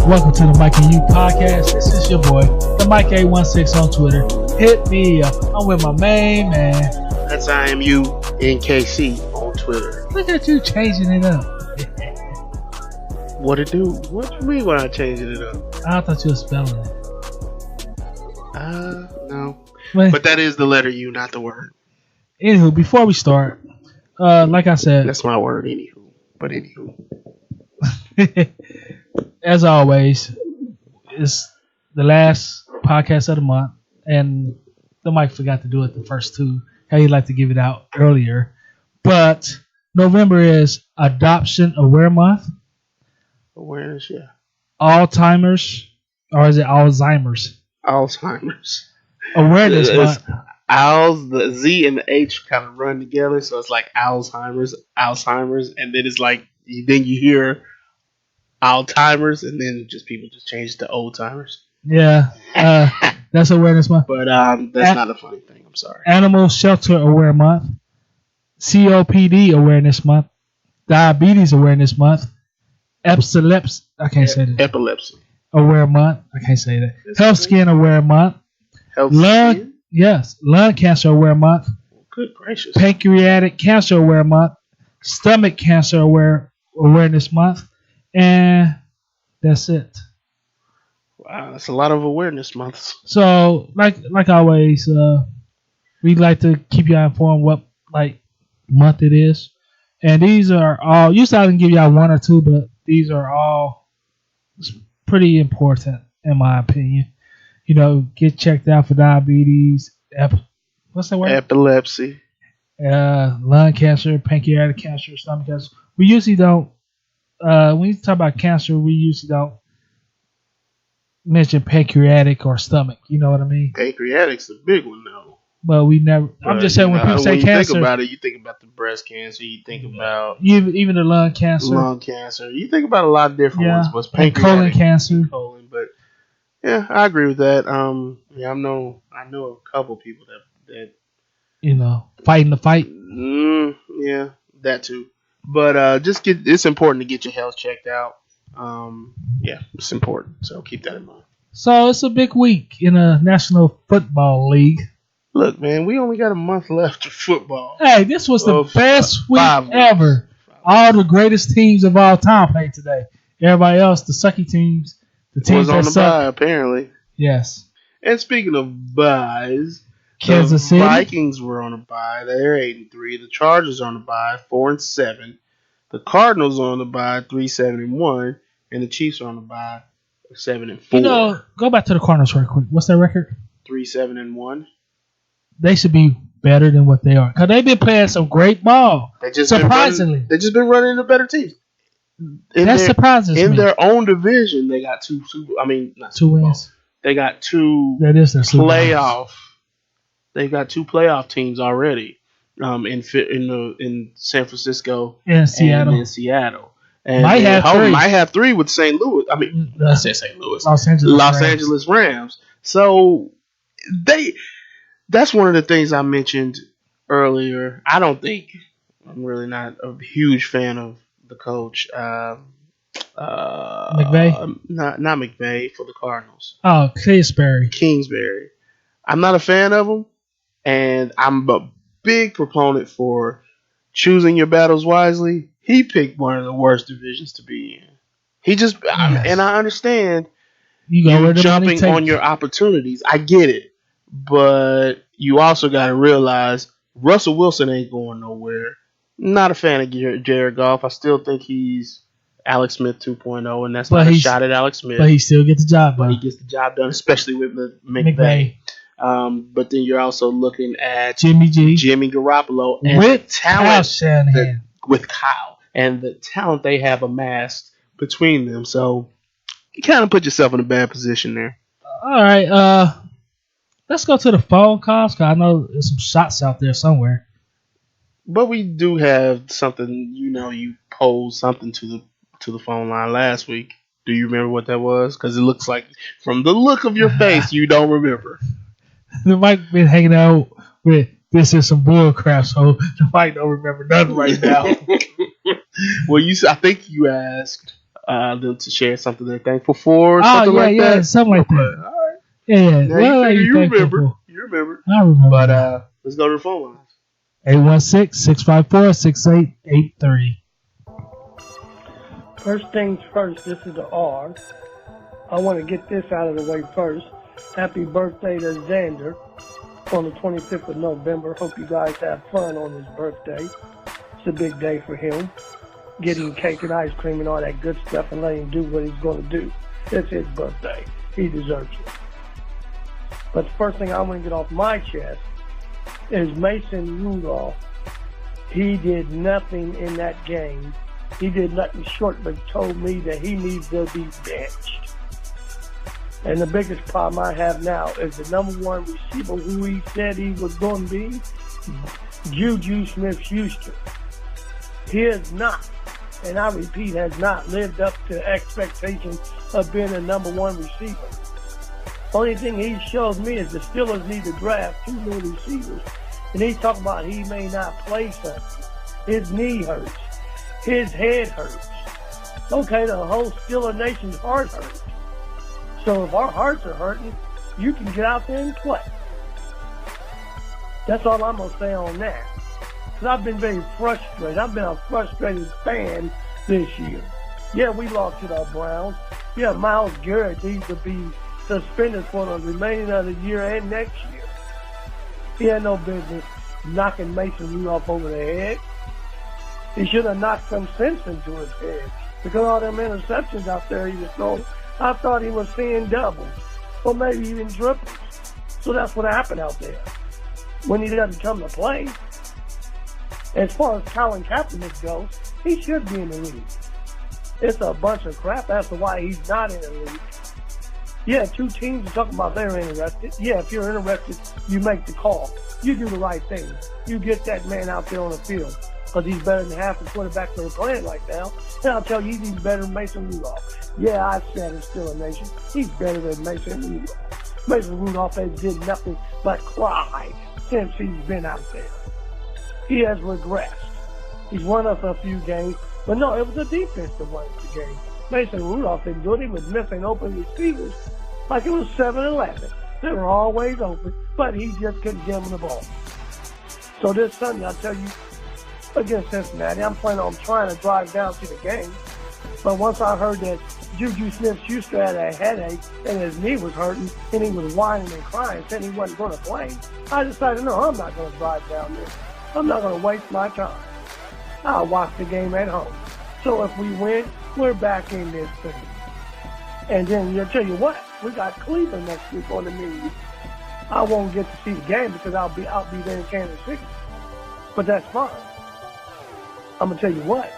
Welcome to the Mike and You podcast. This is your boy, the Mike A16 on Twitter. Hit me up. I'm with my main man. That's IMU NKC on Twitter. Look at you changing it up. What it do? What you mean when I changing it up? I thought you were spelling it. No. But that is the letter U, not the word. Anywho, before we start, like I said, that's my word. Anywho. As always, it's the last podcast of the month, and the Mike forgot to do it the first two. How he'd like to give it out earlier, but November is Adoption Aware Month. Awareness, yeah. Alzheimer's, or is it Alzheimer's? Alzheimer's. Awareness Month. The Z and the H kind of run together, so it's like Alzheimer's, and then it's like then you hear Alzheimer's, and then people just change it to old timers. Yeah, that's Awareness Month. But that's not a funny thing. I'm sorry. Animal Shelter Aware Month, COPD Awareness Month, Diabetes Awareness Month, Epilepsy. I can't say that. Epilepsy Aware Month. I can't say that. Health Skin Aware Month. Lung Cancer Aware Month. Good gracious. Pancreatic Cancer Aware Month, Stomach Cancer Awareness Month, and that's it. Wow, that's a lot of awareness months. So, like always, we like to keep y'all informed what month it is, and these are all. Usually, I can give y'all one or two, but these are all pretty important in my opinion. You know, get checked out for diabetes. What's that word? Epilepsy. Lung cancer, pancreatic cancer, stomach cancer. We usually don't. When you talk about cancer, we usually don't mention pancreatic or stomach. You know what I mean? Pancreatic's a big one, though. But we never. I'm just saying when people say cancer, you think about it, you think about the breast cancer. You think about even the lung cancer. You think about a lot of different ones. But pancreatic, colon cancer. But yeah, I agree with that. I know a couple people that fighting the fight. Yeah, that too. But it's important to get your health checked out. Yeah, it's important. So keep that in mind. So it's a big week in the National Football League. Look, man, we only got a month left of football. Hey, this was the best week ever. All the greatest teams of all time played today. Everybody else, the sucky teams, the teams was on that the bye, apparently. Yes. And speaking of byes, Kansas City Vikings were on a bye. They're 8-3. The Chargers are on a bye, 4-7. The Cardinals are on a bye, 3-7-1, and the Chiefs are on a bye, 7-4. Go back to the Cardinals real quick. What's their record? 3-7-1. They should be better than what they are because they've been playing some great ball. Surprisingly, they've just been running into better teams. That surprises me. In their own division, they got two wins. They got two playoff. They've got two playoff teams already. In San Francisco and Seattle. And might have three with St. Louis. I said St. Louis. Los Angeles Rams. So that's one of the things I mentioned earlier. I'm really not a huge fan of the coach. McVay? Not McVay for the Cardinals. Oh, Kingsbury. I'm not a fan of him, and I'm a big proponent for choosing your battles wisely. He picked one of the worst divisions to be in. And I understand you jumping on your opportunities. I get it. But you also got to realize Russell Wilson ain't going nowhere. Not a fan of Jared Goff. I still think he's Alex Smith 2.0, and that's not a shot at Alex Smith. But he still gets the job done. He gets the job done, especially with McVay. But then you're also looking at Jimmy Garoppolo, and with talent with Kyle, and the talent they have amassed between them. So you kind of put yourself in a bad position there. All right, let's go to the phone calls because I know there's some shots out there somewhere. But we do have something. You posed something to the phone line last week. Do you remember what that was? Because it looks like from the look of your face, you don't remember. The Mike been hanging out with this is some bull crap, so the Mike don't remember nothing right now. Well, I think you asked them to share something they're thankful for, or Oh something yeah, like yeah, that. something like Okay, that. all right. Yeah. Now What are you thankful remember. for? You remember. I remember. But let's go to the phone lines. 816-654-6883. First things first, this is the R. I want to get this out of the way first. Happy birthday to Xander on the 25th of November. Hope you guys have fun on his birthday. It's a big day for him. Getting cake and ice cream and all that good stuff and letting him do what he's going to do. It's his birthday. He deserves it. But the first thing I want to get off my chest is Mason Rudolph. He did nothing in that game. He did nothing short but told me that he needs to be benched. And the biggest problem I have now is the number one receiver who he said he was going to be, Juju Smith-Schuster. He has not, and I repeat, has not lived up to expectations of being a number one receiver. Only thing he shows me is the Steelers need to draft 2 new receivers. And he's talking about he may not play Sunday. His knee hurts. His head hurts. Okay, the whole Steeler Nation's heart hurts. So if our hearts are hurting, you can get out there and play. That's all I'm going to say on that. Because I've been very frustrated. I've been a frustrated fan this year. Yeah, we lost to the Browns. Yeah, Myles Garrett needs to be suspended for the remaining of the year and next year. He had no business knocking Mason Rudolph over the head. He should have knocked some sense into his head. Because all them interceptions out there he was throwing, I thought he was seeing doubles. Or maybe even triples. So that's what happened out there. When he doesn't come to play. As far as Colin Kaepernick goes, he should be in the league. It's a bunch of crap as to why he's not in the league. Yeah, 2 teams are talking about they're interested. Yeah, if you're interested, you make the call. You do the right thing. You get that man out there on the field. Because he's better than half the quarterbacks that are playing right now. And I'll tell you, he's better than Mason Rudolph. Yeah, I said it's still a nation. He's better than Mason Rudolph. Mason Rudolph has did nothing but cry since he's been out there. He has regressed. He's won us a few games. But no, it was the defense that won us the game. Mason Rudolph didn't do it. He was missing open receivers like it was 7-11. They were always open, but he just couldn't give them the ball. So this Sunday, I'll tell you, against Cincinnati, I'm planning on trying to drive down to the game. But once I heard that Juju Smith-Schuster had a headache and his knee was hurting and he was whining and crying, saying he wasn't going to play, I decided, no, I'm not going to drive down there. I'm not going to waste my time. I'll watch the game at home. So if we win, we're back in this thing. And then I'll tell you what, we got Cleveland next week on the menu. I won't get to see the game because I'll be there in Kansas City. But that's fine. I'm gonna tell you what,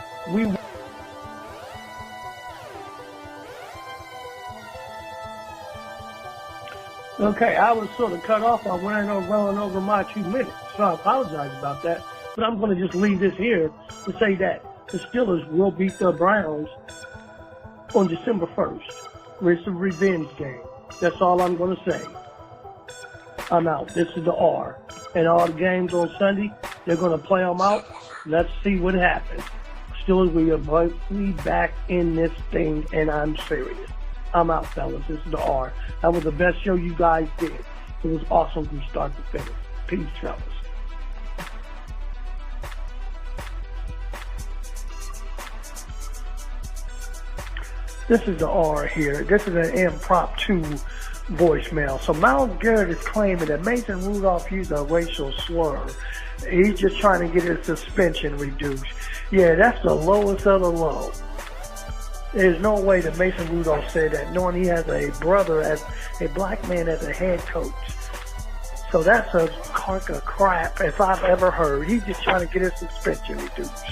Okay, I was sort of cut off. I went running over my 2 minutes, so I apologize about that. But I'm going to just leave this here to say that the Steelers will beat the Browns on December 1st. It's a revenge game. That's all I'm going to say. I'm out. This is the R. And all the games on Sunday, they're going to play them out. Let's see what happens. Steelers, we are bothly back in this thing, and I'm serious. I'm out, fellas. This is the R. That was the best show you guys did. It was awesome from start to finish. Peace, fellas. This is the R here. This is an impromptu voicemail. So Myles Garrett is claiming that Mason Rudolph used a racial slur. He's just trying to get his suspension reduced. Yeah, that's the lowest of the low. There's no way that Mason Rudolph said that, knowing he has a brother as a black man as a head coach. So that's a crock of crap if I've ever heard. He's just trying to get his suspension reduced.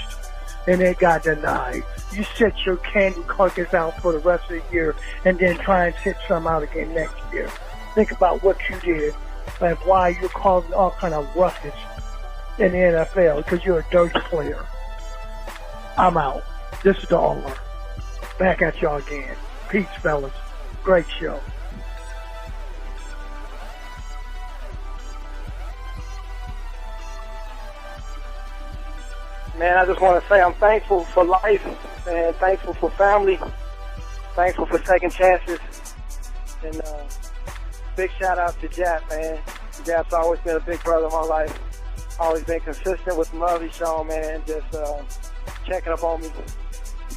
And it got denied. You sit your candy carcass out for the rest of the year and then try and sit some out again next year. Think about what you did and why you're causing all kind of ruckus in the NFL because you're a dirty player. I'm out. This is the R. Back at y'all again. Peace, fellas. Great show. Man, I just want to say I'm thankful for life and thankful for family thankful for taking chances. And big shout out to Jap, man. Jap's always been a big brother in my life. Always been consistent with the love he's shown, man. Just checking up on me.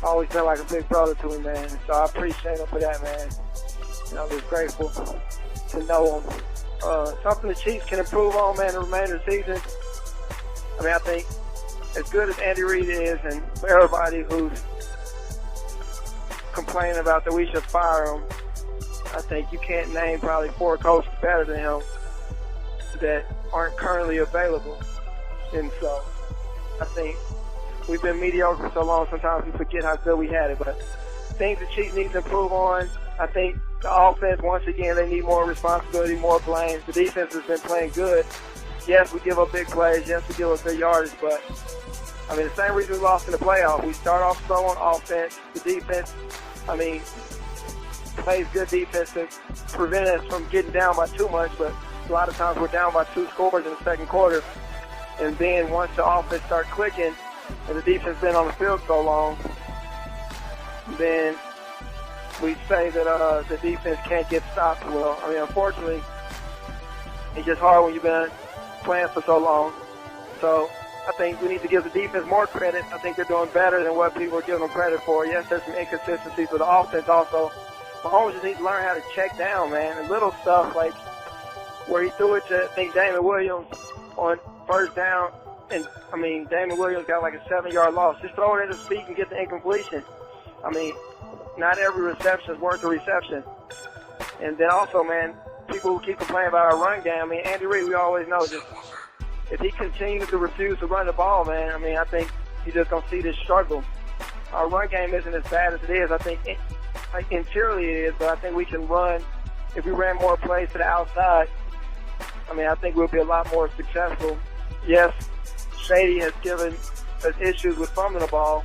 Always been like a big brother to me, man. So I appreciate him for that, man. And I'm just grateful to know him. Something the Chiefs can improve on, man, the remainder of the season. I mean, I think as good as Andy Reid is, and for everybody who's complaining about that we should fire him, I think you can't name probably 4 coaches better than him that aren't currently available. And so I think we've been mediocre for so long, sometimes we forget how good we had it. But things the Chiefs need to improve on, I think the offense, once again, they need more responsibility, more blame. The defense has been playing good. Yes, we give up big plays. Yes, we give up big yardage. But, I mean, the same reason we lost in the playoffs. We start off slow on offense. The defense, I mean, plays good defense to prevent us from getting down by too much. But a lot of times we're down by 2 scores in the second quarter. And then once the offense starts clicking and the defense been on the field so long, then we say that the defense can't get stopped well. I mean, unfortunately, it's just hard when you've been playing for so long. So I think we need to give the defense more credit. I think they're doing better than what people are giving them credit for. Yes, there's some inconsistencies with the offense also. Mahomes just needs to learn how to check down, man. And little stuff like where he threw it to, I think, Damon Williams on first down. And, I mean, Damon Williams got like a 7-yard loss. Just throw it in his feet and get the incompletion. I mean, not every reception is worth a reception. And then also, man, people who keep complaining about our run game, I mean, Andy Reid, we always know just if he continues to refuse to run the ball, man, I mean, I think you're just going to see this struggle. Our run game isn't as bad as it is. I think interiorly it is, but I think we can run. If we ran more plays to the outside, I mean, I think we'll be a lot more successful. Yes, Shady has given us issues with fumbling the ball,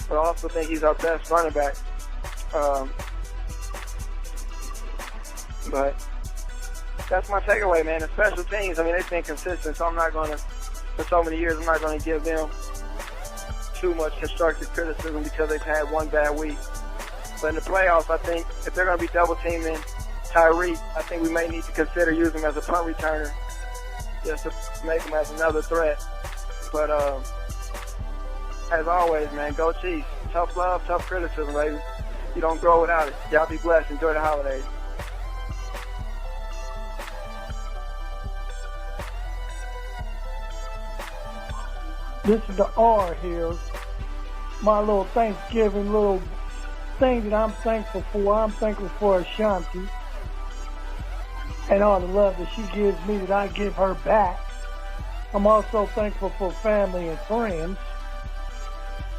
but I also think he's our best running back. But that's my takeaway, man. The special teams, I mean, they've been consistent, so I'm not going to, for so many years, I'm not going to give them too much constructive criticism because they've had one bad week. But in the playoffs, I think if they're going to be double-teaming Tyreek, I think we may need to consider using him as a punt returner just to make him as another threat. But as always, man, go Chiefs. Tough love, tough criticism, baby. You don't grow without it. Y'all be blessed. Enjoy the holidays. This is the R here. My little Thanksgiving little thing that I'm thankful for. I'm thankful for Ashanti and all the love that she gives me that I give her back. I'm also thankful for family and friends.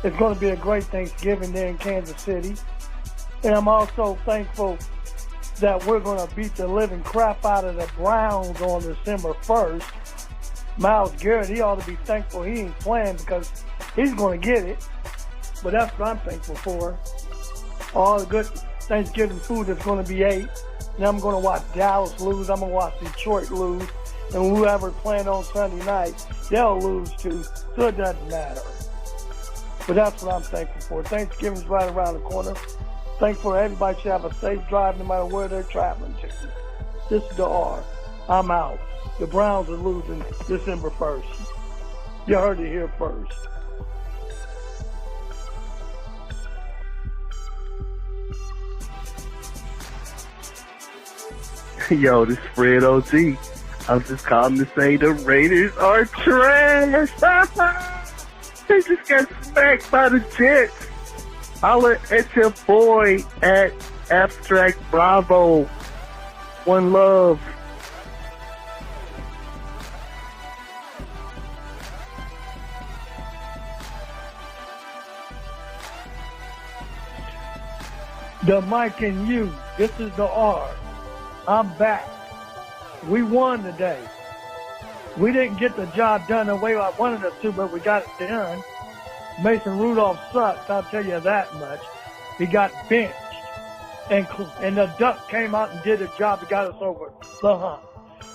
It's going to be a great Thanksgiving there in Kansas City. And I'm also thankful that we're going to beat the living crap out of the Browns on December 1st. Myles Garrett, he ought to be thankful he ain't playing because he's going to get it. But that's what I'm thankful for. All the good Thanksgiving food that's going to be ate. And I'm going to watch Dallas lose. I'm going to watch Detroit lose. And whoever's playing on Sunday night, they'll lose too. So it doesn't matter. But that's what I'm thankful for. Thanksgiving's right around the corner. Thankful everybody should have a safe drive no matter where they're traveling to. This is the R. I'm out. The Browns are losing December 1st. You heard it here first. Yo, this is Fred OG. I'm just calling to say the Raiders are trash. They just got smacked by the Jets. Holler at your boy at Abstract Bravo. One love. The Mike and you. This is the R. I'm back. We won today. We didn't get the job done the way I wanted us to, but we got it done. Mason Rudolph sucks, I'll tell you that much. He got benched. And the Duck came out and did a job that got us over the hump.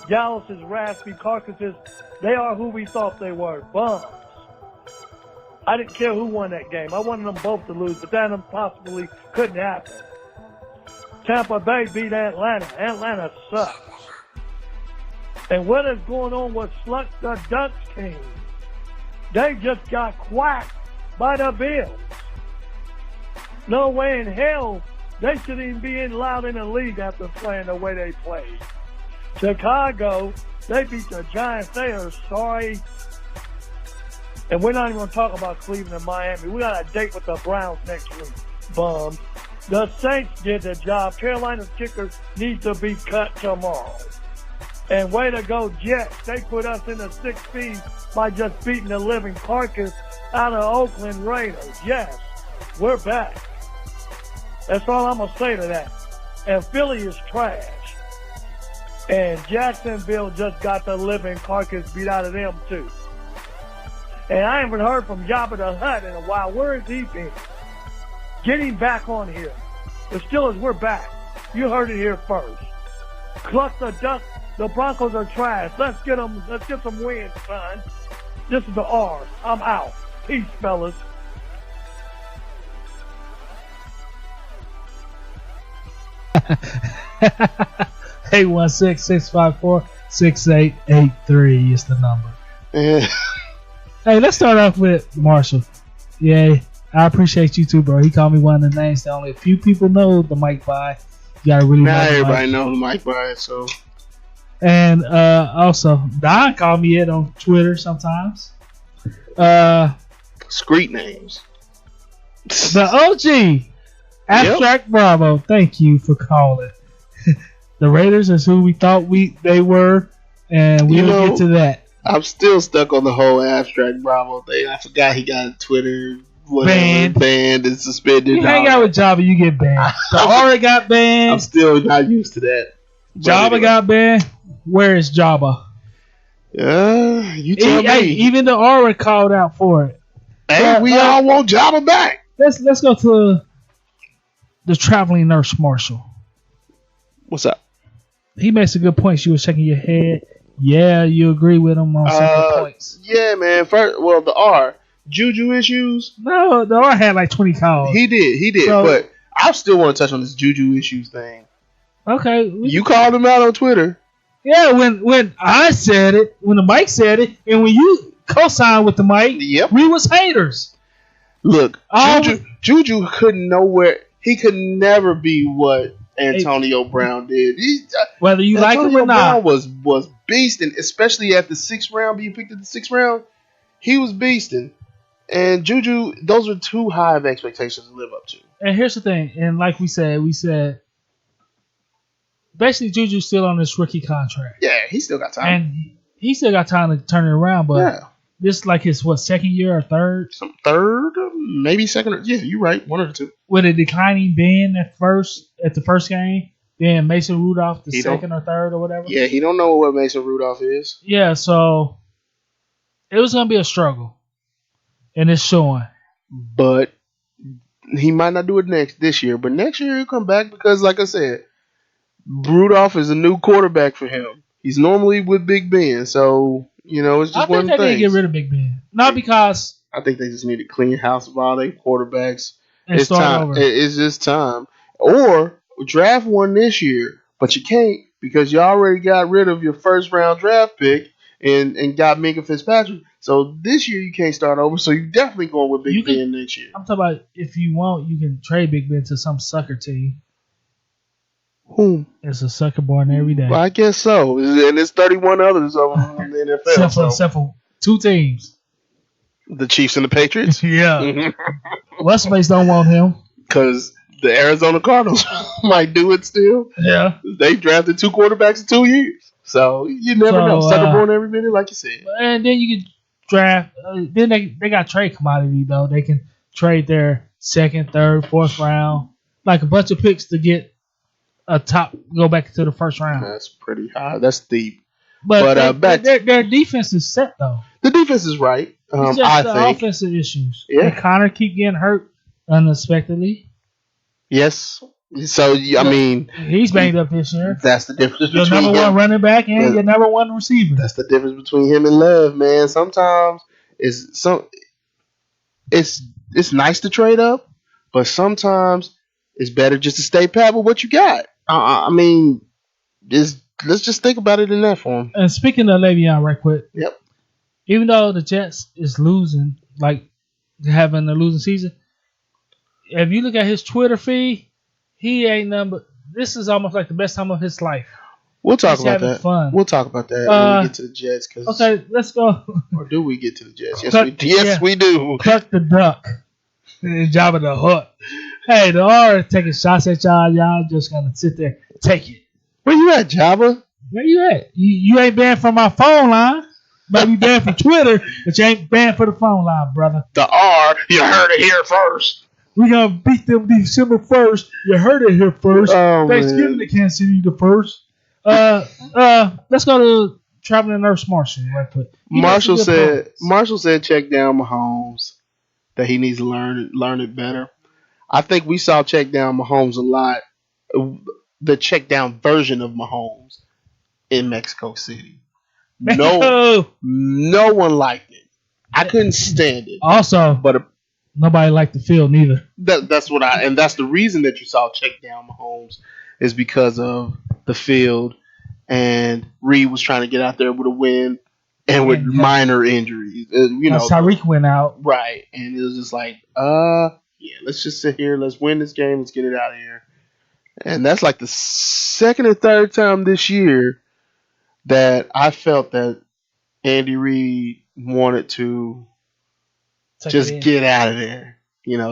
Dallas is raspy carcasses. They are who we thought they were. Bums. I didn't care who won that game. I wanted them both to lose, but that possibly couldn't happen. Tampa Bay beat Atlanta. Atlanta sucks. And what is going on with the Ducks team? They just got quacked by the Bills. No way in hell they shouldn't even be allowed in the league after playing the way they played. Chicago, they beat the Giants. They are sorry. And we're not even going to talk about Cleveland and Miami. We got a date with the Browns next week. Bum. The Saints did the job. Carolina's kicker needs to be cut tomorrow. And way to go, Jets. They put us in the 6th seed by just beating the living carcass out of Oakland Raiders. Yes, we're back. That's all I'm going to say to that. And Philly is trash. And Jacksonville just got the living carcass beat out of them, too. And I haven't heard from Jabba the Hutt in a while. Where has he been? Get him back on here. The Steelers, we're back. You heard it here first. Cluck the Ducks. The Broncos are trash. Let's get some wins, son. This is the R. I'm out. Peace, fellas. Hey, 1-6-654-6883 is the number. Hey, let's start off with Marshall. Yeah, I appreciate you too, bro. He called me one of the names that only a few people know the Mike by. You gotta really know. Not everybody knows Mike by, so. And also, Don called me it on Twitter sometimes. Street names. The OG, Abstract Bravo. Thank you for calling. The Raiders is who we thought they were, and we'll get to that. I'm still stuck on the whole Abstract Bravo thing. I forgot he got Twitter banned and suspended. You hang out with Jabba, you get banned. The Aura got banned. I'm still not used to that. Jabba got banned. Where is Jabba? You tell me. Even the Aura called out for it. Hey, we all want Jabba back. Let's go to the traveling nurse Marshall. What's up? He makes a good point. You were shaking your head. Yeah, you agree with him on some points. Yeah, man. The R. Juju issues? No, the R had like 20 calls. He did. So, but I still want to touch on this Juju issues thing. Okay. You called him out on Twitter. Yeah, when I said it, when the mic said it, and when you co-signed with the mic, we was haters. Look, Juju he could never be what Antonio Brown did. Whether you like him or not. Antonio Brown was beasting, especially at the 6th round, being picked at the 6th round. He was beasting. And Juju, those are too high of expectations to live up to. And here's the thing, and like we said, basically Juju's still on this rookie contract. Yeah, he still got time. And he still got time to turn it around, but this is like his, second year or third? Third, maybe second. Yeah, you're right. One or two. With a declining Ben at the first game, then Mason Rudolph the second or third or whatever. Yeah, he don't know what Mason Rudolph is. Yeah, so it was going to be a struggle. And it's showing. But he might not do it this year. But next year he'll come back because, like I said, Rudolph is a new quarterback for him. He's normally with Big Ben. So, it's just one thing. I think they need to get rid of Big Ben. Not because... I think they just need to clean house of all their quarterbacks. And it's start time. over. It's just time. Or draft one this year. But you can't because you already got rid of your first-round draft pick and got Minka Fitzpatrick. So this year you can't start over. So you're definitely going with Big Ben next year. I'm talking about if you want, you can trade Big Ben to some sucker team. Whom? It's a sucker born every day. Well, I guess so. And there's 31 others of them in the NFL. Except for two teams. The Chiefs and the Patriots? Yeah. West Base don't want him. Because the Arizona Cardinals might do it still. Yeah. They drafted 2 quarterbacks in 2 years. So you never know. Sucker born every minute, like you said. And then you can draft. Then they got trade commodity, though. They can trade their second, third, fourth round. Like a bunch of picks to get a top, go back to the first round. That's pretty high. That's deep. But their defense is set, though. The defense is right. It's just the offensive issues. Yeah. And Connor keep getting hurt unexpectedly. Yes. So, I mean... He's banged up this year. That's the difference your between number one running back and your number one receiver. That's the difference between him and Love, man. Sometimes it's nice to trade up, but sometimes it's better just to stay pat with what you got. I mean, let's just think about it in that form. And speaking of Le'Veon, right quick. Yep. Even though the Jets is losing, like having a losing season, if you look at his Twitter feed, he ain't number. This is almost like the best time of his life. We'll talk He's about having that. fun. We'll talk about that when we get to the Jets. Okay, let's go. Or do we get to the Jets? Yes, Cluck, we do. Cluck the Duck. And Jabba the Hutt. Hey, the R taking shots at y'all. Y'all just gonna sit there, take it. Where you at, Jabba? Where you at? You ain't banned from my phone line. But you banned from Twitter, but you ain't banned for the phone line, brother. The R, you heard it here first. We gonna beat them December 1st. You heard it here first. Oh, Thanksgiving to Kansas City the first. Let's go to traveling nurse Marshall right quick. Marshall said check down Mahomes, that he needs to learn it better. I think we saw check down Mahomes a lot. The check down version of Mahomes in Mexico City. No one liked it. I couldn't stand it. Also, but nobody liked the field neither. That's the reason that you saw check down Mahomes is because of the field, and Reed was trying to get out there with a win and with minor injuries. Tyreek went out, right, and it was just like, let's just sit here, let's win this game, let's get it out of here. And that's like the second or third time this year that I felt that Andy Reid wanted to just get out of there.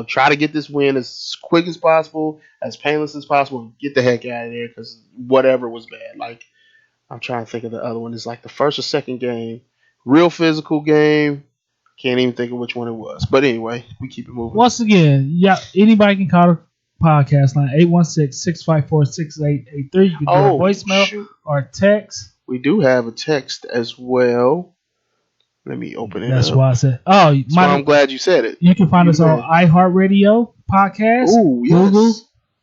Try to get this win as quick as possible, as painless as possible, and get the heck out of there because whatever was bad. Like, I'm trying to think of the other one. It's like the first or second game. Real physical game. Can't even think of which one it was. But anyway, we keep it moving. Once again, anybody can call the podcast line 816-654-6883. You can do a voicemail or text. We do have a text as well. Let me open it. That's up. why I said. I'm glad you said it. You can find us on iHeartRadio podcast, Google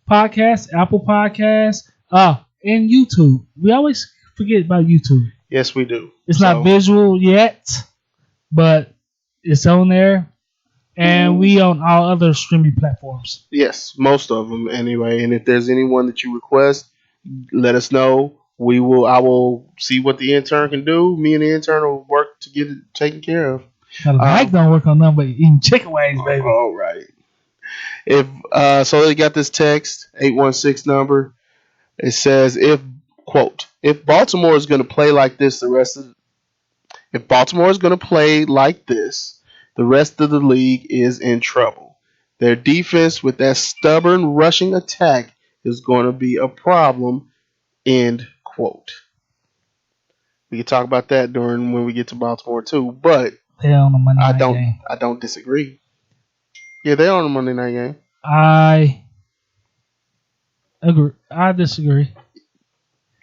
Podcast, Apple Podcast, and YouTube. We always forget about YouTube. Yes, we do. It's not visual yet, but it's on there, and we on all other streaming platforms. Yes, most of them anyway. And if there's anyone that you request, let us know. I will see what the intern can do. Me and the intern will work to get it taken care of. Mike don't work on nothing but eating chicken wings, baby. All right. So they got this text, 816 number. It says, if Baltimore is going to play like this the rest of the league is in trouble. Their defense with that stubborn rushing attack is going to be a problem. End quote. We can talk about that when we get to Baltimore too, but they're on the Monday night game. I don't disagree. Yeah, they're on the Monday night game. I agree. I disagree.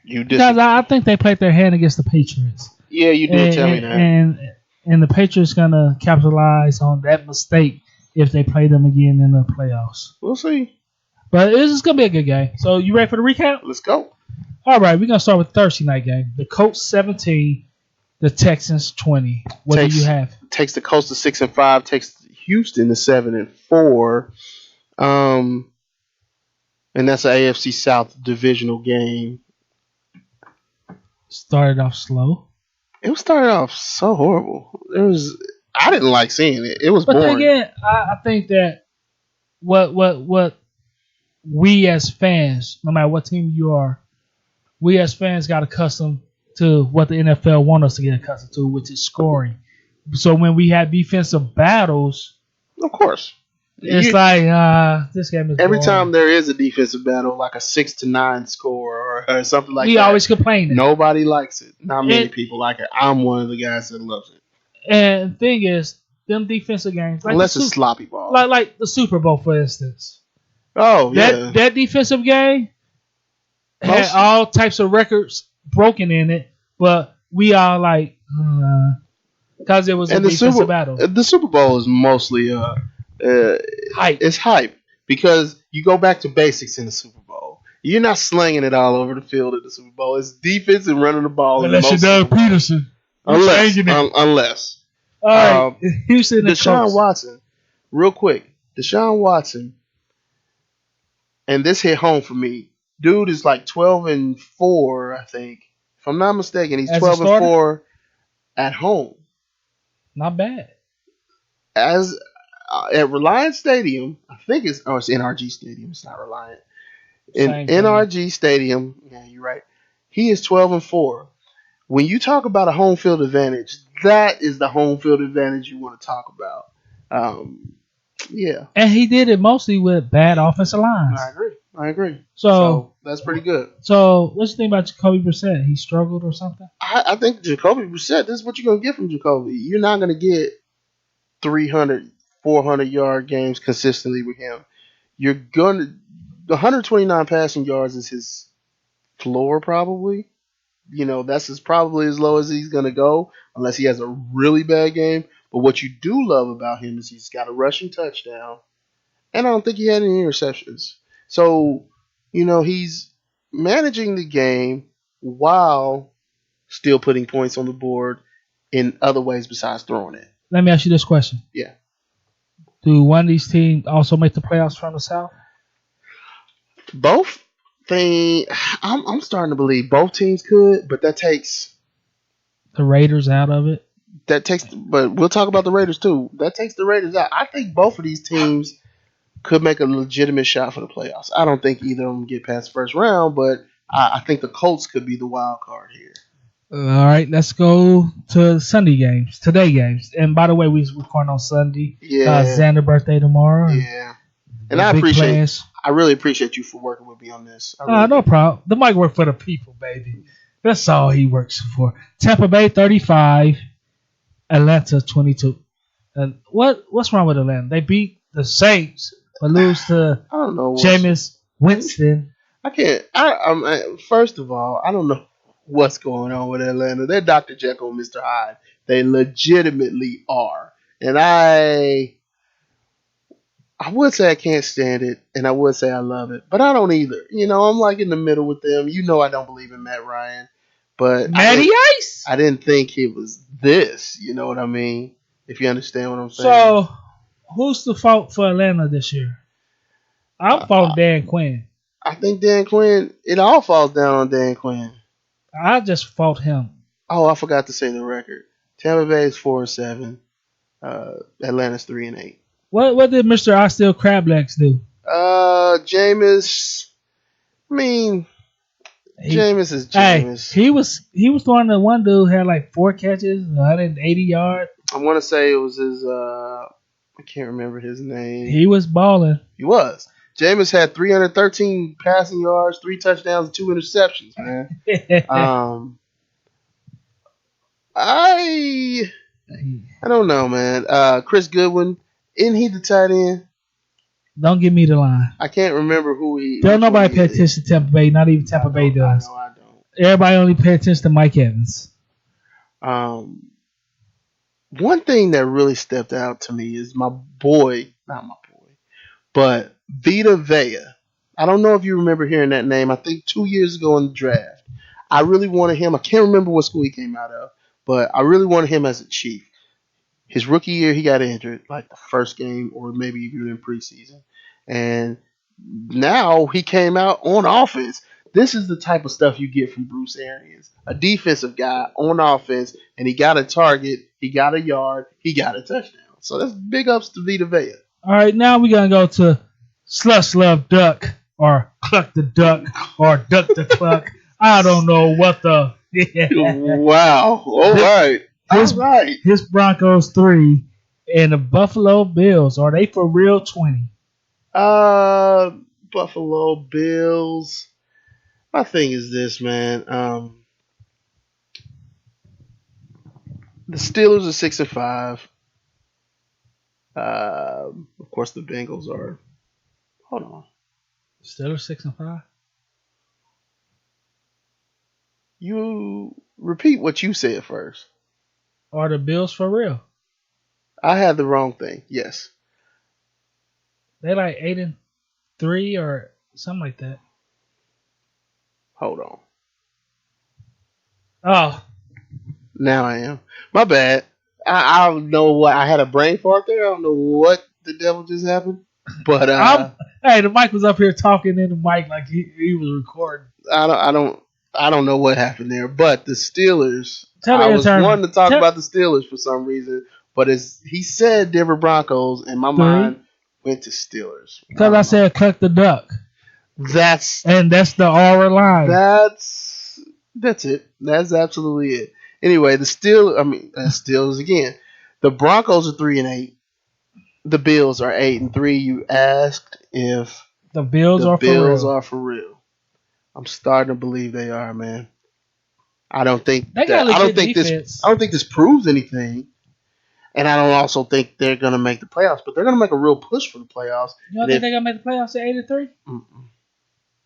You disagree? Because I think they played their hand against the Patriots. Yeah, you did tell me that. And the Patriots gonna capitalize on that mistake if they play them again in the playoffs. We'll see. But it's gonna be a good game. So you ready for the recap? Let's go. All right, we're going to start with Thursday night game. The Colts 17, the Texans 20. What do you have? Takes the Colts to 6-5, takes Houston to 7-4. And that's an AFC South divisional game. Started off slow. It started off so horrible. I didn't like seeing it. It was boring. But again, I think that what we as fans, no matter what team you are, we as fans got accustomed to what the NFL want us to get accustomed to, which is scoring. So when we have defensive battles, of course, it's this game is every boring. time there is a defensive battle, like a 6-9 score or something like that. We always complain. Nobody likes it. Not many people like it. I'm one of the guys that loves it. And the thing is, them defensive games, unless it's sloppy ball, like the Super Bowl, for instance. Oh yeah, that defensive game had all types of records broken in it, but we all like because it was a defensive battle. The Super Bowl is mostly hype. It's hype because you go back to basics in the Super Bowl. You're not slinging it all over the field at the Super Bowl. It's defense and running the ball. Unless you're Doug Peterson. Unless. All right, Houston. Deshaun Watson. Real quick, Deshaun Watson and this hit home for me. Dude is like 12-4, I think. If I'm not mistaken, he's As a 12-4 at home. Not bad. As at Reliant Stadium, I think it's NRG Stadium. It's not Reliant. In Same thing. NRG Stadium, yeah, you're right. He is 12-4. When you talk about a home field advantage, that is the home field advantage you want to talk about. Yeah, And he did it mostly with bad offensive lines. I agree. So that's pretty good. So what you think about Jacoby Brissett? He struggled or something? I think Jacoby Brissett, this is what you're going to get from Jacoby. You're not going to get 300, 400-yard games consistently with him. You're going to – 129 passing yards is his floor probably. That's probably as low as he's going to go unless he has a really bad game. But what you do love about him is he's got a rushing touchdown, and I don't think he had any interceptions. So, he's managing the game while still putting points on the board in other ways besides throwing it. Let me ask you this question. Yeah. Do one of these teams also make the playoffs from the South? Both things, I'm starting to believe both teams could, but that takes the Raiders out of it. But we'll talk about the Raiders too. That takes the Raiders out. I think both of these teams could make a legitimate shot for the playoffs. I don't think either of them get past the first round, but I think the Colts could be the wild card here. All right, let's go to Sunday games, today games. And by the way, we recording on Sunday. Yeah. Xander's birthday tomorrow. Yeah. And I really appreciate you for working with me on this. No problem. The mic work for the people, baby. That's all he works for. Tampa Bay 35, Atlanta 22. And what's wrong with Atlanta? They beat the Saints, but lose to I don't know Jameis Winston. I can't. First of all, I don't know what's going on with Atlanta. They're Dr. Jekyll and Mr. Hyde. They legitimately are. And I would say I can't stand it, and I would say I love it, but I don't either. I'm like in the middle with them. I don't believe in Matt Ryan, but Matty Ice. I didn't think it was this. You know what I mean? If you understand what I'm saying. So, who's the fault for Atlanta this year? I'm faulting Dan Quinn. I think Dan Quinn. It all falls down on Dan Quinn. I just fault him. Oh, I forgot to say the record. Tampa Bay is 4-7. Atlanta's 3-8. What did Mr. I Still Crab Legs do? Jameis. Jameis is Jameis. Hey, he was throwing the one dude who had like 4 catches, 180 yards. I want to say it was his. I can't remember his name. He was balling. He was. Jameis had 313 passing yards, 3 touchdowns, and 2 interceptions. Man. I don't know, man. Chris Goodwin. Isn't he the tight end? Don't give me the line. I can't remember who he. Don't nobody pay attention to Tampa Bay. Not even Tampa Bay does. I don't. Everybody only pay attention to Mike Evans. One thing that really stepped out to me is not my boy, but Vita Vea. I don't know if you remember hearing that name. I think 2 years ago in the draft, I really wanted him. I can't remember what school he came out of, but I really wanted him as a Chief. His rookie year, he got injured, like the first game or maybe even in preseason. And now he came out on offense. This is the type of stuff you get from Bruce Arians. A defensive guy on offense, and he got a target, he got a yard, he got a touchdown. So that's big ups to Vita Vea. All right, now we're going to go to Slush Love Duck or Cluck the Duck or Duck the Cluck. I don't know what the... Wow. All right. His Broncos 3 and the Buffalo Bills. Are they for real 20? Buffalo Bills. My thing is this, man. The Steelers are 6-5. Of course, the Bengals are. Hold on. Steelers 6-5. You repeat what you said first. Are the Bills for real? I had the wrong thing. Yes. They like 8-3 or something like that. Hold on. Oh. Now I am. My bad. I don't know what. I had a brain fart there. I don't know what the devil just happened. But hey, the mic was up here talking in the mic like he was recording. I don't know what happened there. But the Steelers, Tell the I was intern. wanting to talk about the Steelers for some reason, but as he said Denver Broncos, and my mind went to Steelers. Because I said cut the duck. That's the aura line. That's it. That's absolutely it. Anyway, the Steelers again. The Broncos are 3-8. The Bills are 8-3. You asked if the Bills are for real. I'm starting to believe they are, man. I don't think this proves anything, and I don't also think they're gonna make the playoffs. But they're gonna make a real push for the playoffs. You don't think they're gonna make the playoffs at 8-3?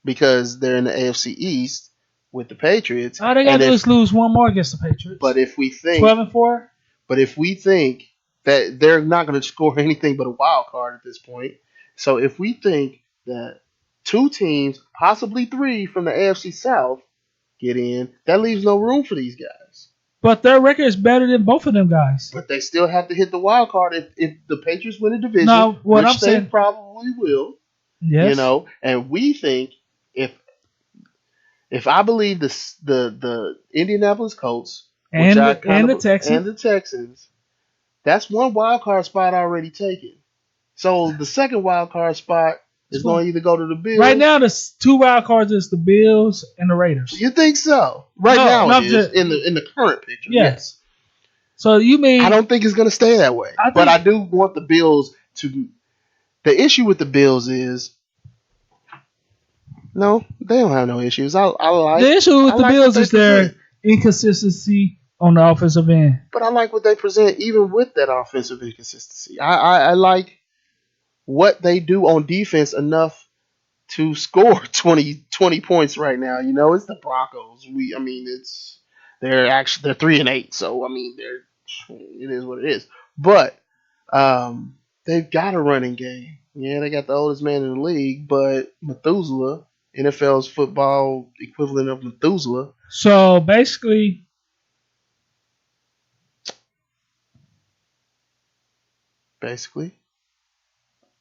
Because they're in the AFC East with the Patriots. All they got to do is lose one more against the Patriots. But if we think 12-4. But if we think that they're not going to score anything but a wild card at this point, so if we think that 2 teams, possibly 3 from the AFC South get in, that leaves no room for these guys. But their record is better than both of them guys. But they still have to hit the wild card if the Patriots win a division. No, what which I'm saying, they probably will. Yes. And we think if I believe the Indianapolis Colts and the Texans, that's one wild card spot already taken. So the second wild card spot is going to either go to the Bills. Right now, the 2 wild cards is the Bills and the Raiders. You think so? Now it is in the current picture. Yes. So you mean I don't think it's going to stay that way. But I do want the Bills to. The issue with the Bills is. No, they don't have no issues. The issue with the Bills is their inconsistency on the offensive end. But I like what they present, even with that offensive inconsistency. I like what they do on defense enough to score 20 points right now. It's the Broncos. They're 3-8, so it is what it is. But they've got a running game. Yeah, they got the oldest man in the league, but Methuselah. NFL's football equivalent of Methuselah. So basically,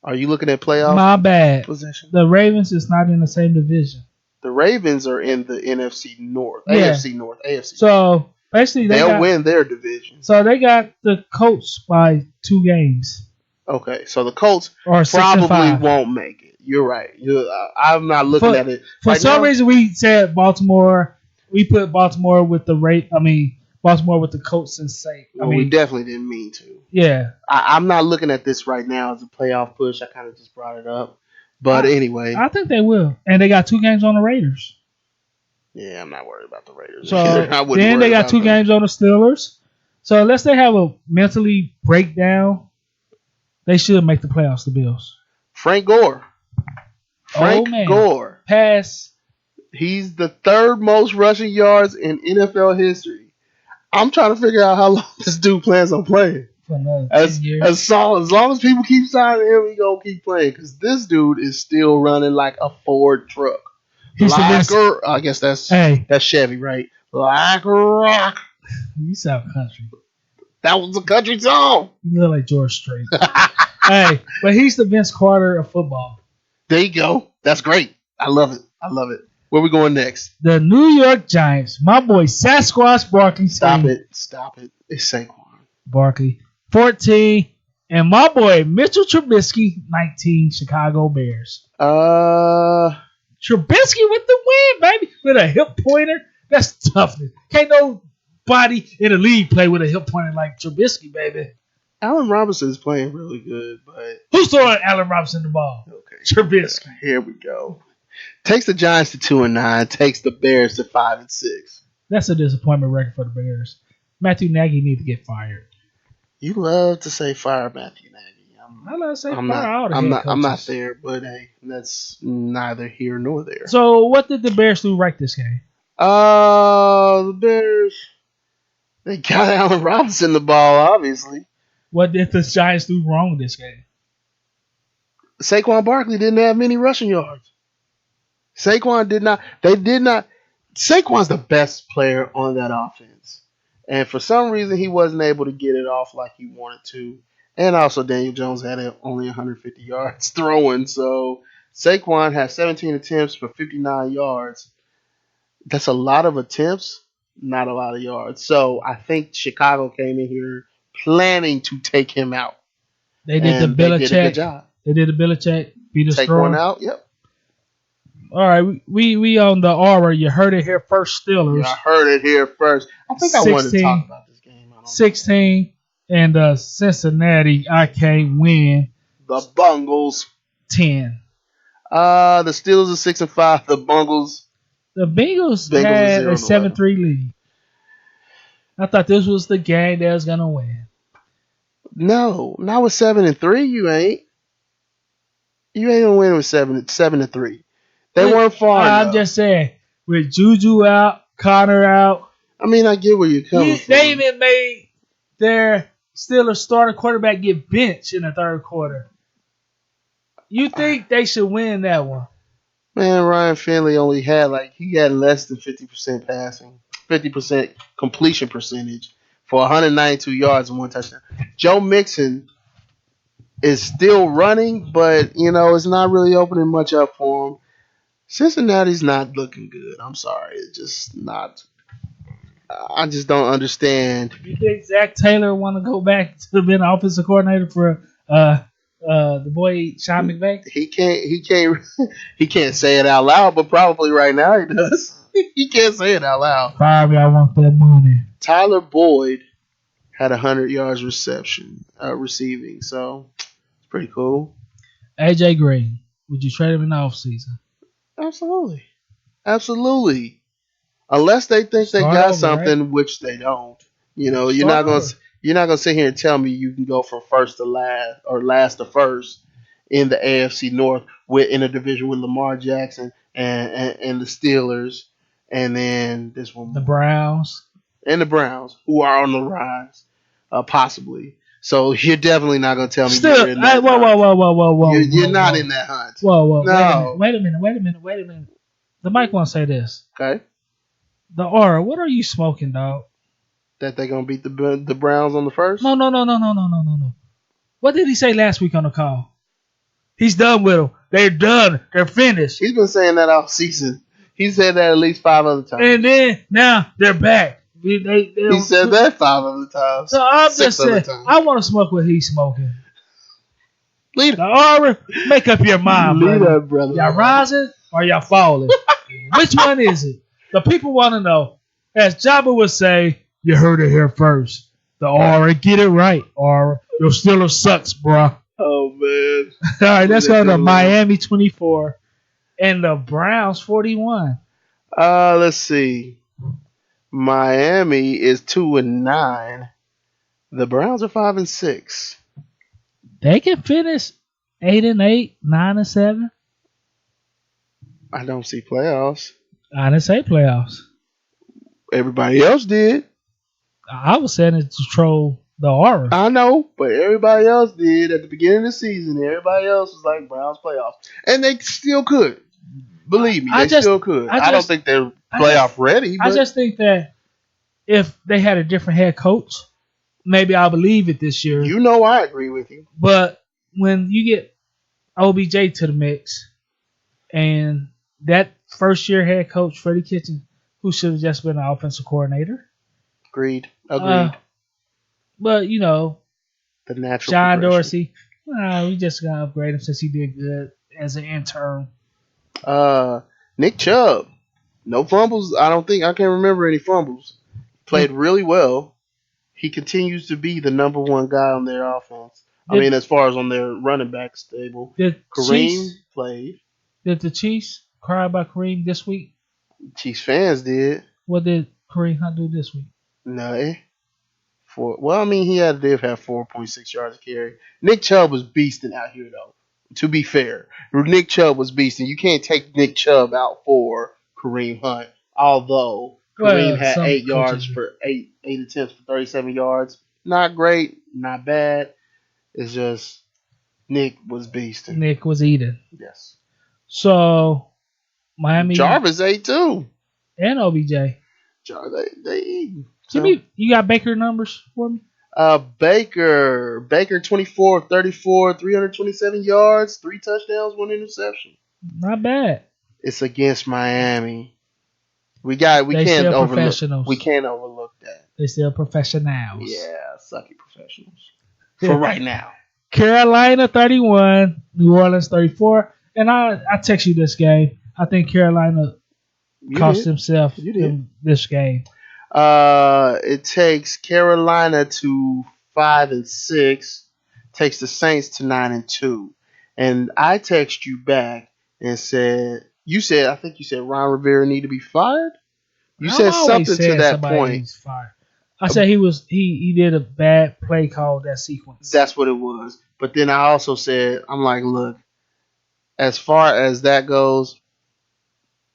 are you looking at playoff? My bad. Position? The Ravens is not in the same division. The Ravens are in the NFC North. Yeah. AFC. So basically, they'll win their division. So they got the Colts by 2 games. Okay, so the Colts probably won't make it. You're right. I'm not looking at it. For some reason, we said Baltimore. We put Baltimore with Baltimore with the Colts and safe. We definitely didn't mean to. Yeah. I'm not looking at this right now as a playoff push. I kind of just brought it up. But anyway. I think they will. And they got 2 games on the Raiders. Yeah, I'm not worried about the Raiders. So then they got 2 games on the Steelers. So unless they have a mentally breakdown, they should make the playoffs, the Bills. Frank Gore. Gore. Pass. He's the 3rd most rushing yards in NFL history. I'm trying to figure out how long this dude plans on playing. As long as people keep signing him, he gonna keep playing because this dude is still running like a Ford truck. I guess that's Chevy, right? Like a rock. You sound country. That was a country song. You look like George Strait. Hey, but he's the Vince Carter of football. There you go. That's great. I love it. Where we going next? The New York Giants. My boy Sasquatch Barkley. Stop it. It's Saquon Barkley. 14. And my boy Mitchell Trubisky. 19. Chicago Bears. Trubisky with the win, baby. With a hip pointer. That's toughness. Can't nobody in the league play with a hip pointer like Trubisky, baby. Allen Robinson is playing really good, but who's throwing Allen Robinson the ball? Okay, Trubisky. Here we go. Takes the Giants to 2-9. Takes the Bears to 5-6. That's a disappointment record for the Bears. Matthew Nagy needs to get fired. You love to say fire Matthew Nagy. I love to say I'm fire. I'm not there, but hey, that's neither here nor there. So what did the Bears do right this game? The Bears, they got Allen Robinson the ball, obviously. What did the Giants do wrong this game? Saquon Barkley didn't have many rushing yards. Saquon did not. They did not. Saquon's the best player on that offense. And for some reason, he wasn't able to get it off like he wanted to. And also Daniel Jones had only 150 yards throwing. So Saquon had 17 attempts for 59 yards. That's a lot of attempts, not a lot of yards. So I think Chicago came in here planning to take him out. They did the They did a good Belichick. job. They did the Belichick. Beat us Take strong. one out. Yep. All right, we on the aura. You heard it here first. Steelers. Yeah, I heard it here first. I think I wanted to 16. talk about this game. I don't know. 16 and Cincinnati. I can't win. The Bungles. 10. The Steelers are 6-5. The Bungles. The Bengals Bengals had a 0-11. 7-3 lead. I thought this was the game they was gonna win. No, not with 7-3. You ain't. You ain't gonna win with 7-3. They weren't far I'm enough. just saying, with Juju out, Connor out, I mean, I get where you're coming from. they even made their Steelers starter quarterback get benched in the third quarter. You think they should win that one? Man, Ryan Finley only had he had less than 50% passing, 50% completion percentage for 192 yards and 1 touchdown. Joe Mixon is still running, but it's not really opening much up for him. Cincinnati's not looking good. I'm sorry, it's just not. I just don't understand. You think Zach Taylor want to go back to being an offensive coordinator for the boy Sean McVay? He can't say it out loud, but probably right now he does. He can't say it out loud. Probably I want that money. Tyler Boyd had 100 yards receiving, so it's pretty cool. AJ Green, would you trade him in the offseason? Absolutely. Unless they think they Start got over, something, right? which they don't. You're not Start gonna over. you're not gonna sit here and tell me you can go from first to last or last to first in the AFC North in a division with Lamar Jackson and the Steelers, and then this one The Browns. and the Browns, who are on the rise, possibly. So you're definitely not gonna tell me Still, you're in that whoa. hunt. You're whoa, not whoa. in that hunt. Whoa. No. Wait a minute. The mic won't say this. Okay, The aura, what are you smoking, dog? that they're gonna beat the Browns on the first. No. What did he say last week on the call? He's done with them. They're done. They're finished. He's been saying that all season. He said that at least 5 other times. And then now they're back. They He said that 5 other times. So I'm 6 just other saying, times. I want to smoke what he's smoking. Lead The aura, make up your mind, brother. up, brother. Y'all rising or y'all falling? Which one is it? The people want to know. As Jabba would say, you heard it here first. The aura, get it right, aura. Your Steelers sucks, bruh. Oh man. All right, let's go to Steelers. Miami 24 and the Browns 41. Let's see. Miami is 2-9. The Browns are 5-6. They can finish 8-8, 9-7. I don't see playoffs. I didn't say playoffs. Everybody else did. I was saying it to troll the aura. I know, but everybody else did at the beginning of the season. Everybody else was like Browns playoffs, and they still could. Believe me, they still could. I don't think they're playoff ready. But I just think that if they had a different head coach, maybe I'll believe it this year. I agree with you. But when you get OBJ to the mix, and that first year head coach Freddie Kitchens, who should have just been an offensive coordinator, Agreed. but The natural John progression. Dorsey, we just gonna upgrade him since he did good as an intern. Nick Chubb, no fumbles. I can't remember any fumbles. Played really well. He continues to be the number one guy on their offense. As far as on their running back stable. Did Kareem played. Did the Chiefs cry about Kareem this week? Chiefs fans did. What did Kareem Hunt do this week? No. He did have 4.6 yards a carry. Nick Chubb was beasting out here, though. To be fair, Nick Chubb was beasting. You can't take Nick Chubb out for Kareem Hunt, although Kareem had 8 yards for 8 attempts for 37 yards. Not great, not bad. It's just Nick was beasting. Nick was eating. Yes. So Miami Jarvis ate too. and OBJ. They eating. Give me, you got Baker numbers for me? Baker 24 of 34, 327 yards, 3 touchdowns, 1 interception. Not bad. It's against Miami. We They can't still overlook. professionals. We can't overlook that. They still professionals. Yeah, sucky professionals for right now. Carolina 31, New Orleans 34. And I text you this game. I think Carolina cost himself in this game. It takes Carolina to 5-6. Takes the Saints to 9-2. And I text you back and I think you said Ron Rivera need to be fired. You said something to that point. I said he did a bad play call that sequence. That's what it was. But then I also said, I'm like, look, as far as that goes,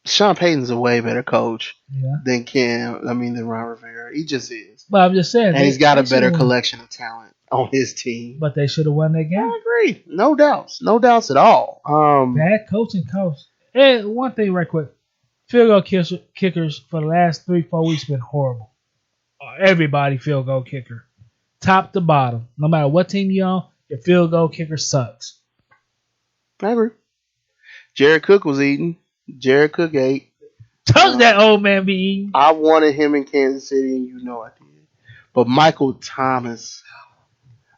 Sean Payton's a way better coach than Ron Rivera. He just is. But I'm just saying, and he's got a better collection of talent on his team. But they should have won that game. I agree. No doubts at all. Bad coaching cost. And one thing right quick. Field goal kickers for the last 3-4 weeks been horrible. Everybody field goal kicker. Top to bottom. No matter what team you're on, your field goal kicker sucks. I agree. Jared Cook was eating. Jared Cook ate. Told that old man be eating. I wanted him in Kansas City, and you know I did. But Michael Thomas,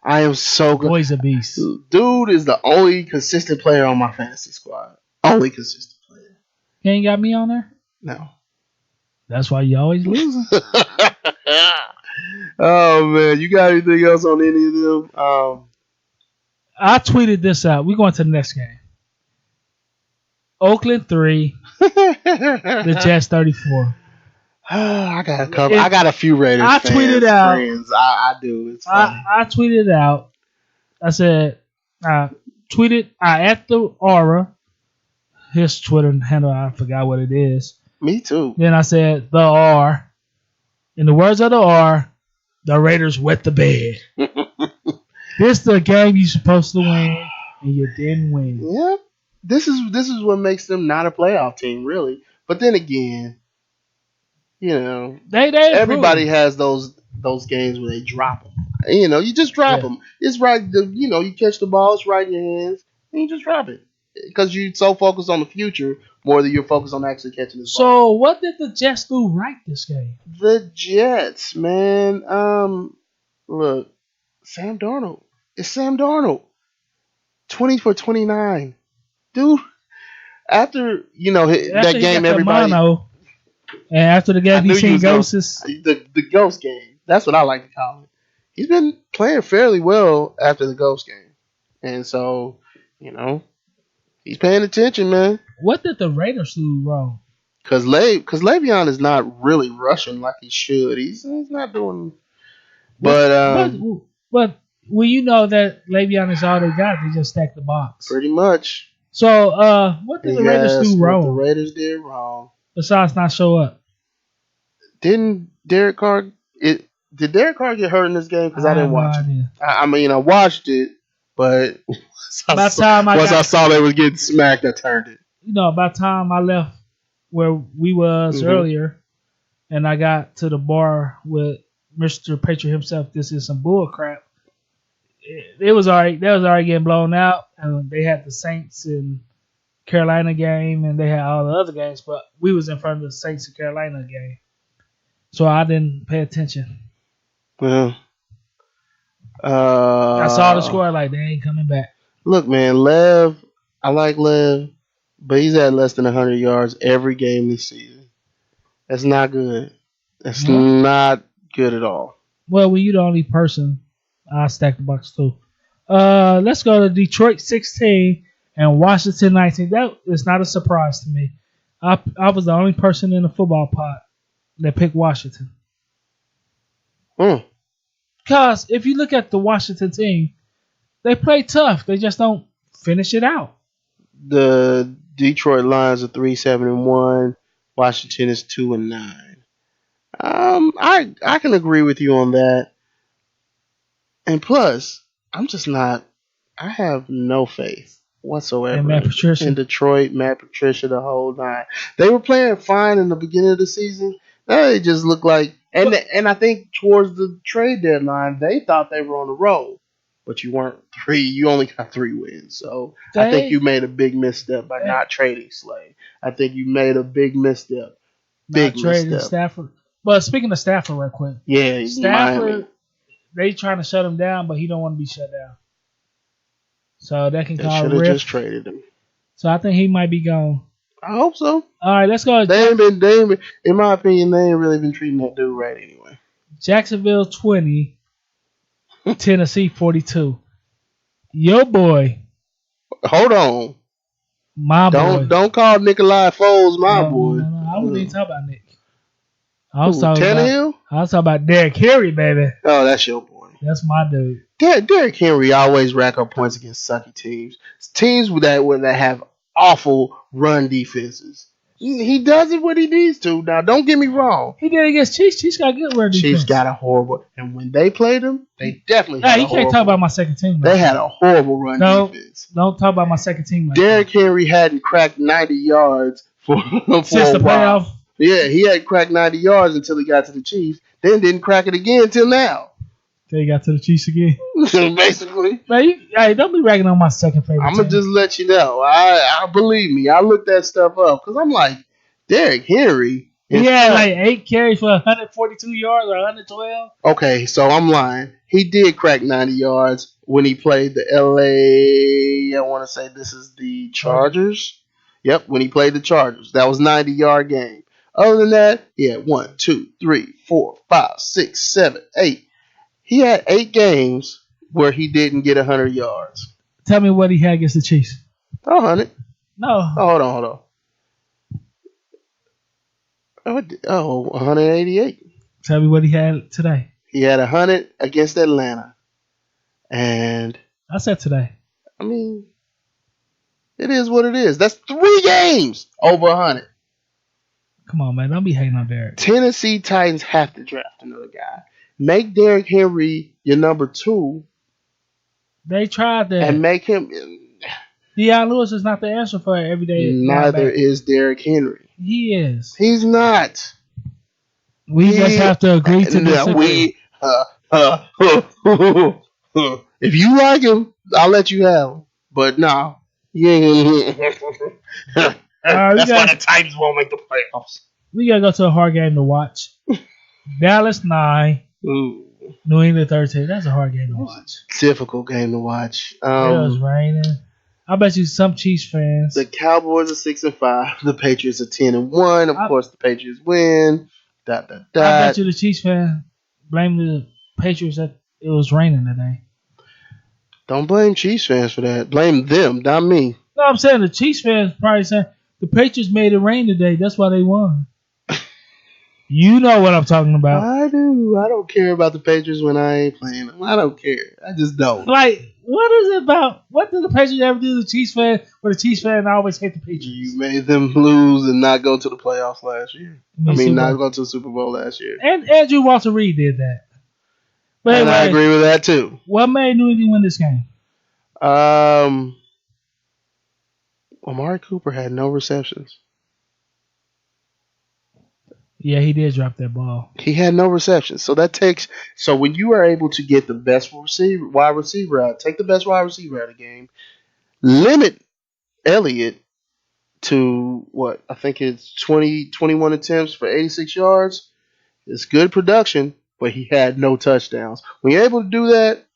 I am so good. Boy's a beast. Dude is the only consistent player on my fantasy squad. Only consistent player. He ain't got me on there? No. That's why you always losing. Oh, man. You got anything else on any of them? I tweeted this out. We're going to the next game. Oakland 3, the Jets 34. I got a couple. I got a few Raiders I tweeted out. Friends. I do. It's funny. I tweeted out. I said, I at the Aura. His Twitter handle, I forgot what it is. Me too. Then I said, the R. In the words of the R, the Raiders wet the bed. This is the game you're supposed to win, and you didn't win. Yep. This is what makes them not a playoff team, really. But then again, they everybody has those games where they drop them. You just drop them. It's right. You catch the ball, it's right in your hands, and you just drop it because you're so focused on the future more than you're focused on actually catching the ball. So what did the Jets do right this game? The Jets, man. Look, Sam Darnold. It's Sam Darnold. 20 for 29. Dude, after that game, everybody. And after the game, he seen ghosts. The ghost game. That's what I like to call it. He's been playing fairly well after the ghost game, and so he's paying attention, man. What did the Raiders do wrong? Because Le'Veon is not really rushing like he should. He's not doing. But well, you know that Le'Veon is all they got. They just stack the box. Pretty much. So, what did the Raiders do wrong? What the Raiders did wrong. Besides not show up. Didn't Derek Carr... Did Derek Carr get hurt in this game? Because I didn't watch it. I watched it, but once I saw they was getting smacked, I turned it. By the time I left where we was earlier, and I got to the bar with Mr. Patriot himself, this is some bull crap. It was already getting blown out, and they had the Saints and Carolina game, and they had all the other games, but we was in front of the Saints and Carolina game, so I didn't pay attention. Well, I saw the score like they ain't coming back. Look, man, I like Lev, but he's at less than 100 yards every game this season. That's not good. That's not good at all. Well, when you're the only person, I stack the box too. Let's go to Detroit 16 and Washington 19. That is not a surprise to me. I was the only person in the football pot that picked Washington. Because if you look at the Washington team, they play tough. They just don't finish it out. The Detroit Lions are 3-7-1. Washington is 2-9. I can agree with you on that. And plus, I have no faith whatsoever and Matt Patricia. In Detroit, Matt Patricia, the whole nine. They were playing fine in the beginning of the season. They just look like, and I think towards the trade deadline, they thought they were on the roll, but you weren't three. You only got 3 wins, so I think you made a big misstep by not trading Slay. I think you made a big misstep. Big misstep. Stafford. But speaking of Stafford, real quick, Yeah, Stafford, Miami. they trying to shut him down, but he don't want to be shut down. So that can They cause should a have rift. just traded him. So I think he might be gone. I hope so. All right, let's go. They ain't been, in my opinion, they ain't really been treating that dude right anyway. Jacksonville 20, Tennessee 42. Your boy, Hold on. my boy. Don't call Nikolai Foles my boy. No, I wasn't even talking about Nick. I was Who, talking Tannehill? about Derrick Henry, baby. Oh, that's your boy. That's my dude. Derrick Henry always rack up points against sucky teams. Teams that have awful run defenses. He does it when he needs to. Now, don't get me wrong. He did against Chiefs. Chiefs got good run defense. Chiefs got a horrible, and when they played him, they definitely Hey, had you can't talk about my second team. They had a horrible run defense. Don't talk about my second team. Derrick Henry hadn't cracked 90 yards for since the a while. playoff. Yeah, he had cracked 90 yards until he got to the Chiefs. Then didn't crack it again until now. They got to the Chiefs again. Basically. Man, hey, don't be ragging on my second favorite. I'm going to just let you know. I believe me. I looked that stuff up because I'm like, Derrick Henry. He had like 8 carries for 142 yards or 112. Okay, so I'm lying. He did crack 90 yards when he played the LA. I want to say this is the Chargers. Yep, when he played the Chargers. That was 90-yard game. Other than that, he had 1, 2, 3, 4, 5, 6, 7, 8. He had 8 games where he didn't get 100 yards. Tell me what he had against the Chiefs. 100. No. Oh, hold on. Oh, 188. Tell me what he had today. He had 100 against Atlanta. And, I said today. I mean, it is what it is. That's 3 games over 100. Come on, man. Don't be hating on Derrick. Tennessee Titans have to draft another guy. Make Derrick Henry your number 2. They tried that. And make him... Deion Lewis is not the answer for it every day. Neither is Derrick Henry. He is. He's not. We just have to agree to disagree. If you like him, I'll let you have him. But no. That's why the Titans won't make the playoffs. We got to go to a hard game to watch. Dallas 9. Ooh. New England 13. That's a hard game to watch. Difficult game to watch. It was raining. I bet you some Chiefs fans. The Cowboys are 6-5. The Patriots are 10-1. Of course, the Patriots win. I bet you the Chiefs fan blame the Patriots that it was raining today. Don't blame Chiefs fans for that. Blame them, not me. No, I'm saying the Chiefs fans probably saying the Patriots made it rain today. That's why they won. You know what I'm talking about. I do. I don't care about the Patriots when I ain't playing them. I don't care. I just don't. Like, what is it about? What did the Patriots ever do to the Chiefs fan? Where the Chiefs fan always hate the Patriots? You made them lose and not go to the playoffs last year. Not go to the Super Bowl last year. And Andrew Walter Reed did that. But and I agree with that too. What made New England win this game? Amari Cooper had no receptions. Yeah, he did drop that ball. He had no receptions. So when you are able to get the best wide receiver out, take the best wide receiver out of the game, limit Elliott to what? I think it's 21 attempts for 86 yards. It's good production, but he had no touchdowns. When you're able to do that,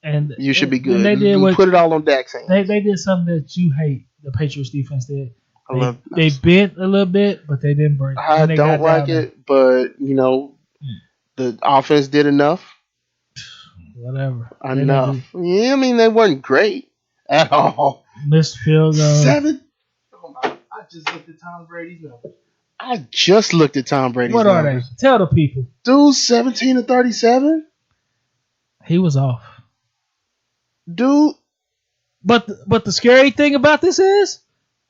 and you should be good. They put it all on Dak's hands. They did something that you hate. The Patriots defense did. They bent a little bit, but they didn't break. I don't like it, but the offense did enough. Whatever. Enough. Yeah, I mean they weren't great at all. Missed field goal. 7. Oh my! I just looked at Tom Brady's numbers. What are they? Tell the people. Dude, 17-37. He was off. Dude. But the scary thing about this is,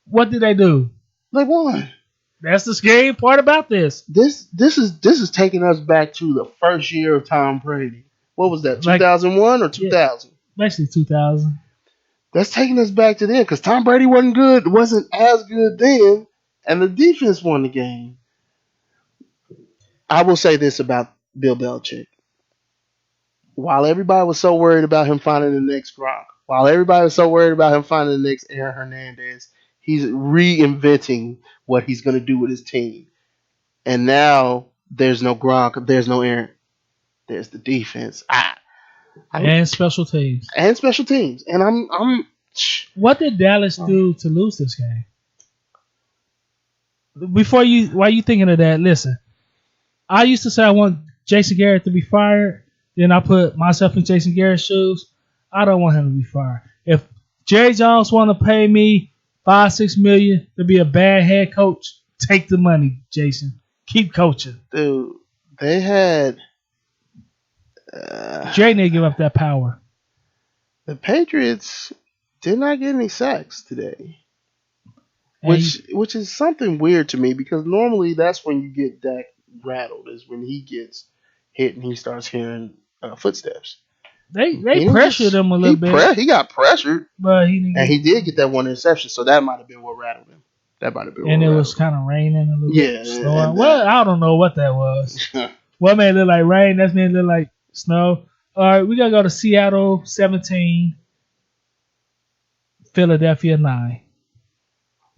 what did they do? They won. That's the scary part about this. This is taking us back to the first year of Tom Brady. What was that? 2001 or 2000? Basically 2000. That's taking us back to then because Tom Brady wasn't as good then, and the defense won the game. I will say this about Bill Belichick. While everybody was so worried about him finding the next Gronk, while everybody was so worried about him finding the next Aaron Hernandez, he's reinventing what he's going to do with his team. And now there's no Gronk, there's no Aaron, there's the defense. And special teams. And special teams. And I'm. What did Dallas do to lose this game? While you thinking of that, listen. I used to say I want Jason Garrett to be fired. Then I put myself in Jason Garrett's shoes. I don't want him to be fired. If Jerry Jones want to pay me $5-6 million to be a bad head coach, take the money, Jason. Keep coaching. Dude, they had Jay didn't give up that power. The Patriots did not get any sacks today. Which is something weird to me because normally that's when you get Dak rattled, is when he gets hit and he starts hearing footsteps. They pressured him a little bit. He got pressured, but he did get that one interception, so that might have been what rattled him. And it was kind of raining a little bit. Yeah. Well, I don't know what that was. What made it look like rain? That made it look like snow. All right, we got to go to Seattle 17, Philadelphia 9.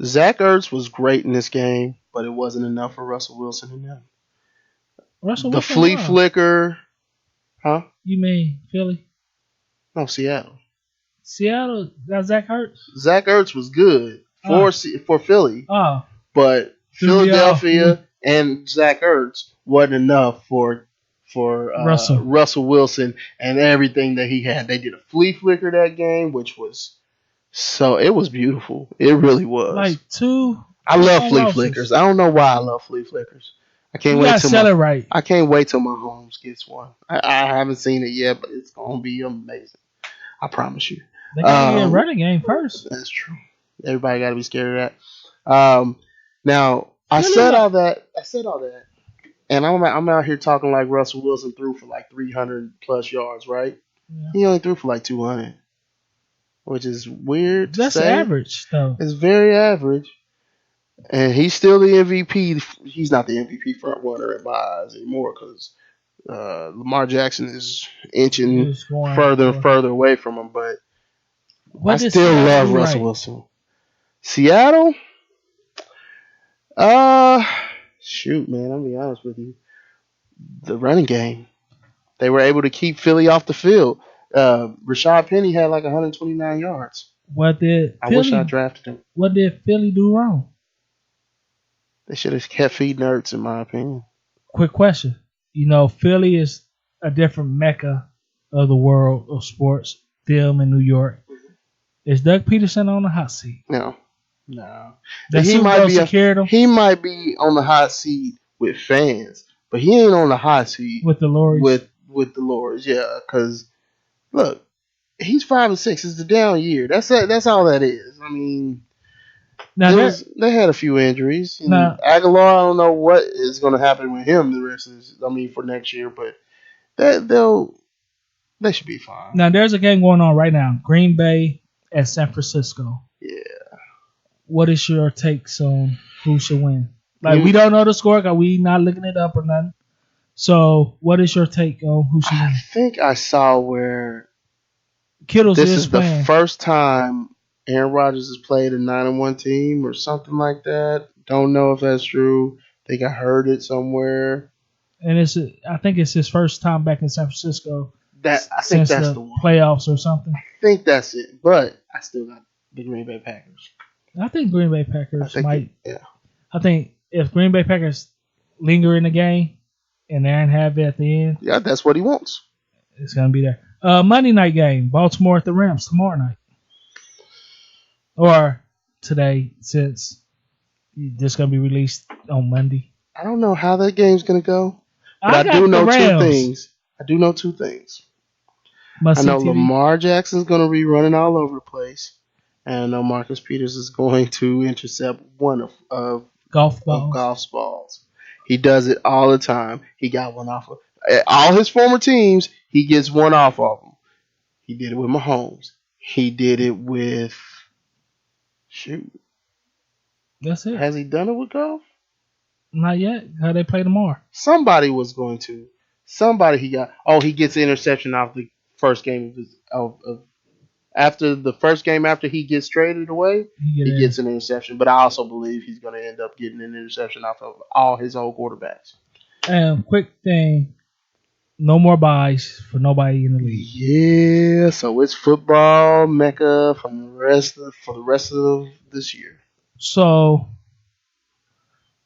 Zach Ertz was great in this game, but it wasn't enough for Russell Wilson and them. The flea flicker. Huh? You mean Philly? No, Seattle. Seattle got Zach Ertz? Zach Ertz was good for Philly. Oh. But Philadelphia and Zach Ertz wasn't enough for Russell Wilson and everything that he had. They did a flea flicker that game, which was it was beautiful. It really was. Like two. I love flea flickers. I don't know why I love flea flickers. I can't wait till I can't wait till my Holmes gets one. I haven't seen it yet, but it's gonna be amazing. I promise you. They gotta get a running game first. That's true. Everybody gotta be scared of that. Now I said all that, and I'm out here talking like Russell Wilson threw for like 300 plus yards, right? Yeah. He only threw for like 200, which is weird. That's average, though. It's very average. And he's still the MVP. He's not the MVP front runner in my eyes anymore because Lamar Jackson is inching further and further away from him. But I still love Russell Wilson. Seattle? Shoot, man, I'll be honest with you. The running game. They were able to keep Philly off the field. Rashad Penny had like 129 yards. I wish I drafted him. What did Philly do wrong? They should have kept feeding Ertz, in my opinion. Quick question. Philly is a different mecca of the world of sports, film in New York. Is Doug Peterson on the hot seat? No. He might be on the hot seat with fans, but he ain't on the hot seat with the Lorries. With the Lorries, yeah. Because look, he's 5-6. It's the down year. That's all that is. I mean. Now they had a few injuries. Aguilar, I don't know what is going to happen with him the rest of this. For next year, but they should be fine. Now there's a game going on right now. Green Bay at San Francisco. Yeah. What is your takes on who should win? We don't know the score because we not looking it up or nothing. So what is your take on who should win? I think I saw where Kittle's this is playing. The first time Aaron Rodgers has played a 9-1 team or something like that. Don't know if that's true. I think I heard it somewhere. And I think it's his first time back in San Francisco. I think that's the one. Playoffs or something. I think that's it. But I still got the Green Bay Packers. I think Green Bay Packers might. Yeah. I think if Green Bay Packers linger in the game and Aaron have it at the end. Yeah, that's what he wants. It's going to be there. Monday night game. Baltimore at the Rams tomorrow night. Or today, since this going to be released on Monday. I don't know how that game's going to go. But I do know two things. I know Lamar Jackson's going to be running all over the place. And I know Marcus Peters is going to intercept one of golf balls. He does it all the time. He got one off of all his former teams. He gets one off of them. He did it with Mahomes. He did it with... Shoot. That's it. Has he done it with golf? Not yet. How they play tomorrow? Somebody was going to. Somebody he got. Oh, he gets the interception off the first game of after the first game after he gets traded away. He gets an interception, but I also believe he's going to end up getting an interception off of all his old quarterbacks. Quick thing. No more buys for nobody in the league. Yeah, so it's football mecca for the rest of this year. So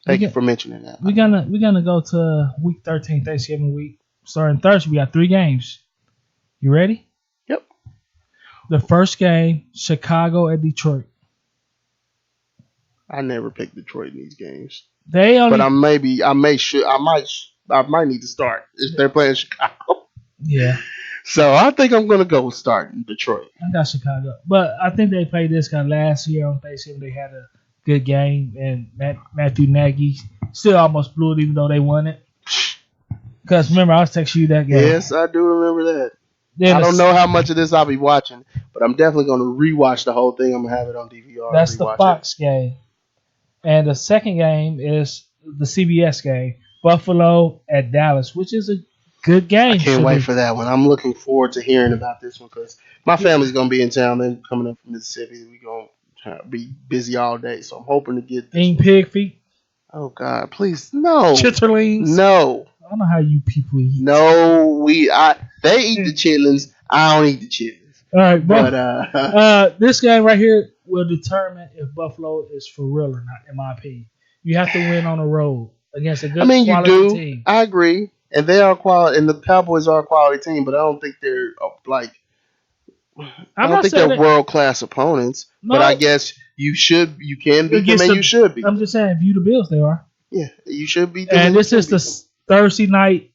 Thank you for mentioning that. We're gonna go to week 13, Thanksgiving week. Starting Thursday, we got 3 games. You ready? Yep. The first game, Chicago at Detroit. I never pick Detroit in these games. But I might need to start if they're playing Chicago. Yeah. So I think I'm gonna go start in Detroit. I got Chicago, but I think they played this guy last year on Thanksgiving. They had a good game, and Matthew Nagy still almost blew it, even though they won it. Because remember, I was texting you that game. Yes, I do remember that. I don't know how much of this I'll be watching, but I'm definitely going to rewatch the whole thing. I'm going to have it on DVR. That's the Fox game. And the second game is the CBS game, Buffalo at Dallas, which is a good game. I can't wait for that one. I'm looking forward to hearing about this one because my family's going to be in town. They're coming up from Mississippi. We're going to be busy all day, so I'm hoping to get this. Eating pig feet? Oh, God, please, no. Chitterlings? No. I don't know how you people eat. No, they eat the chitlins. I don't eat the chitlins. All right, but this game right here will determine if Buffalo is for real or not, in my opinion. You have to win on the road against a good quality team. I agree. And they are quality, and the Cowboys are a quality team, but I don't think they're I don't think they're world class opponents. No, but I guess you can beat them, and you should be. I'm just saying, view the Bills, they are. Yeah, you should beat them. And this is the Thursday night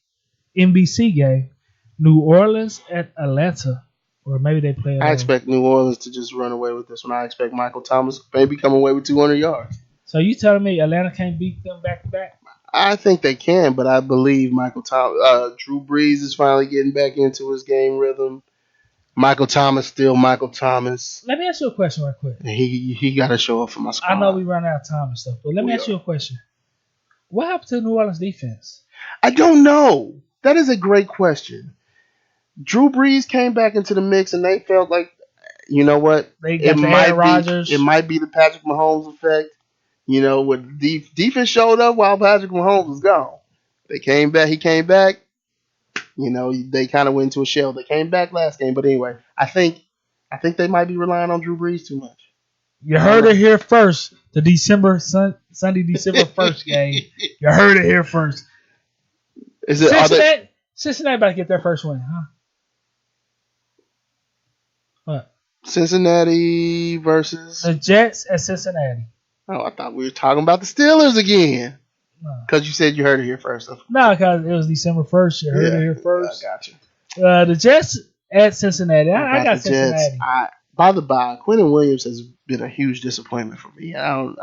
NBC game, New Orleans at Atlanta, or maybe they play. I expect New Orleans to just run away with this one. I expect Michael Thomas maybe come away with 200 yards. So you telling me Atlanta can't beat them back to back? I think they can, but I believe Drew Brees is finally getting back into his game rhythm. Michael Thomas still Michael Thomas. Let me ask you a question right quick. He got to show up for my squad. I know we run out of time and stuff, but let me ask you a question. What happened to the New Orleans defense? I don't know. That is a great question. Drew Brees came back into the mix, and they felt like, you know what? It might be the Patrick Mahomes effect. You know, when the defense showed up while Patrick Mahomes was gone. They came back. He came back. You know, they kind of went into a shell. They came back last game, but anyway, I think they might be relying on Drew Brees too much. You heard it here first. The Sunday, December 1st game. You heard it here first. Cincinnati about to get their first win, huh? What? Cincinnati versus the Jets at Cincinnati. Oh, I thought we were talking about the Steelers again. Because you said you heard it here first. No, because it was December 1st. You heard it here first. I got you. The Jets at Cincinnati. I got Cincinnati. By the by, Quentin Williams has been a huge disappointment for me. I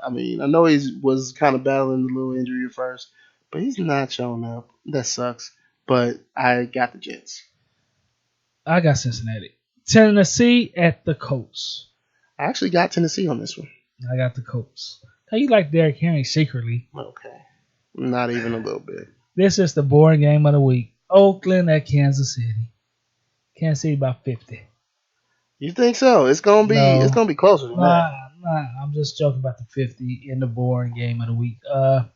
know he was kind of battling a little injury at first, but he's not showing up. That sucks. But I got the Jets. I got Cincinnati. Tennessee at the Colts. I actually got Tennessee on this one. I got the Colts. How you like Derrick Henry secretly? Okay. Not even a little bit. This is the boring game of the week. Oakland at Kansas City. Kansas City by 50. You think so? It's gonna be closer than that. Nah, I'm just joking about the 50 in the boring game of the week. I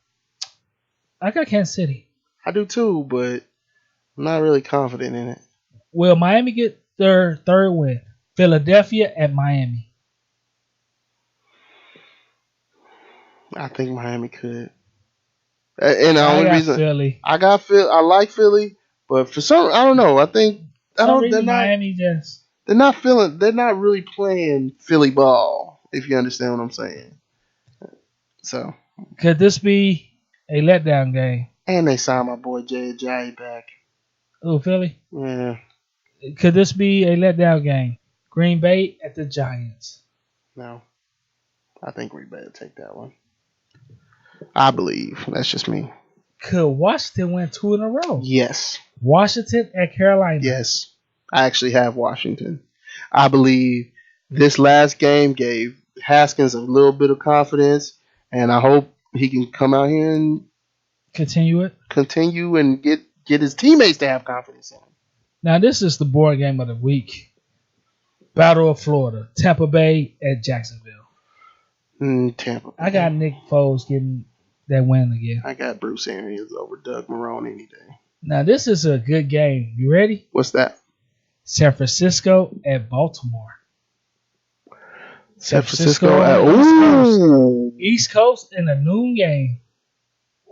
got Kansas City. I do too, but I'm not really confident in it. Will Miami get their third win? Philadelphia at Miami. I think Miami could. And the only reason Philly. I like Philly, but for some I don't know. Miami just they're not really playing Philly ball, if you understand what I'm saying. So could this be a letdown game? And they signed my boy Jay Ajayi back. Oh, Philly? Yeah. Could this be a letdown game? Green Bay at the Giants. No. I think Green Bay will take that one. I believe. That's just me. Could Washington win 2 in a row? Yes. Washington at Carolina. Yes. I actually have Washington. I believe this last game gave Haskins a little bit of confidence, and I hope he can come out here and Continue it. continue and get his teammates to have confidence in him. Now, this is the board game of the week. Battle of Florida. Tampa Bay at Jacksonville. Tampa Bay. I got Nick Foles getting that win again. I got Bruce Arians over Doug Marrone any day. Now, this is a good game. You ready? What's that? San Francisco at Baltimore. San Francisco at ooh. East Coast in a noon game.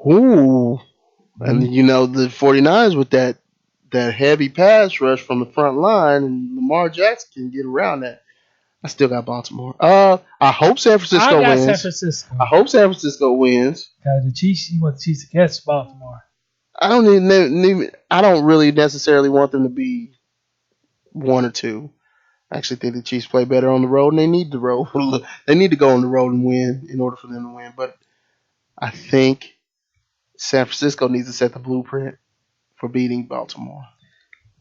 Ooh. And the 49ers with that heavy pass rush from the front line, and Lamar Jackson can get around that. I still got Baltimore. I hope San Francisco wins. San Francisco. I hope San Francisco wins. Because the Chiefs, you want the Chiefs to catch Baltimore. I don't really necessarily want them to be 1 or 2. I actually think the Chiefs play better on the road, and they need the road. They need to go on the road and win in order for them to win. But I think San Francisco needs to set the blueprint for beating Baltimore.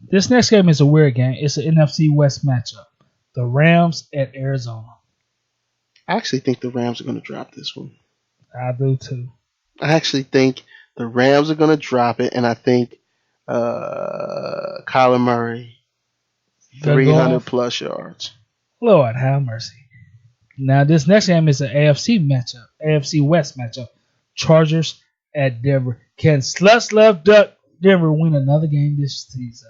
This next game is a weird game. It's an NFC West matchup. The Rams at Arizona. I actually think the Rams are going to drop this one. I do too. I actually think the Rams are going to drop it, and I think Kyler Murray, 300 plus yards. Lord have mercy. Now, this next game is an AFC West matchup. Chargers at Denver. Can Sluts Love Duck Denver win another game this season?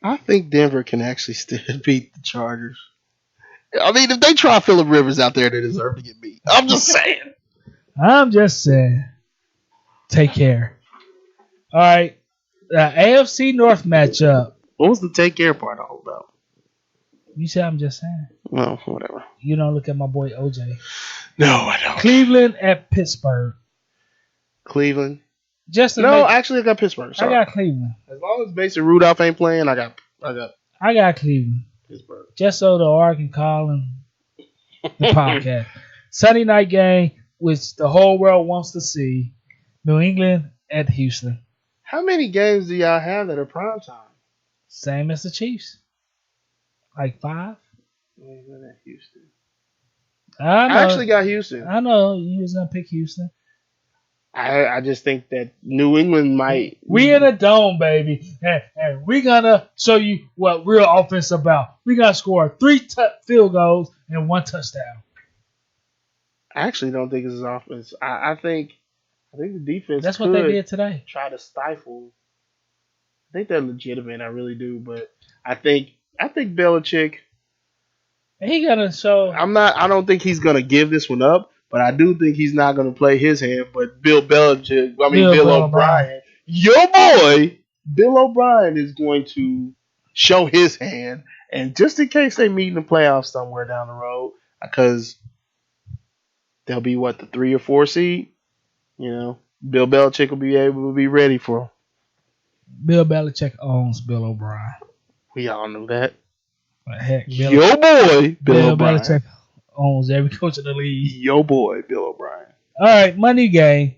I think Denver can actually still beat the Chargers. I mean, if they try Phillip Rivers out there, they deserve to get beat. I'm just saying. Take care. All right. The AFC North matchup. What was the take care part all about? You said I'm just saying. Well, whatever. You don't look at my boy OJ. No, I don't. Cleveland at Pittsburgh. Actually, I got Pittsburgh. Sorry. I got Cleveland. As long as Mason Rudolph ain't playing, I got Cleveland. Pittsburgh. Just so the R can call and the podcast. Sunday night game, which the whole world wants to see. New England at Houston. How many games do y'all have that are prime time? Same as the Chiefs. Like 5. New England at Houston. I actually got Houston. I know you was gonna pick Houston. I just think that New England might. We in a dome, baby, and we gonna show you what real offense about. We gotta score 3 field goals and 1 touchdown. I actually don't think it's offense. I think the defense. That's what they did today. Try to stifle. I think they're legitimate. I really do, but I think Belichick. He gonna show. I don't think he's gonna give this one up, but I do think he's not gonna play his hand. But Bill O'Brien, your boy, Bill O'Brien is going to show his hand, and just in case they meet in the playoffs somewhere down the road, because they'll be the 3 or 4 seed. Bill Belichick will be able to be ready for him. Bill Belichick owns Bill O'Brien. We all know that. Heck, your boy, Bill O'Brien. Belichick owns every coach in the league. Your boy, Bill O'Brien. All right, Monday game.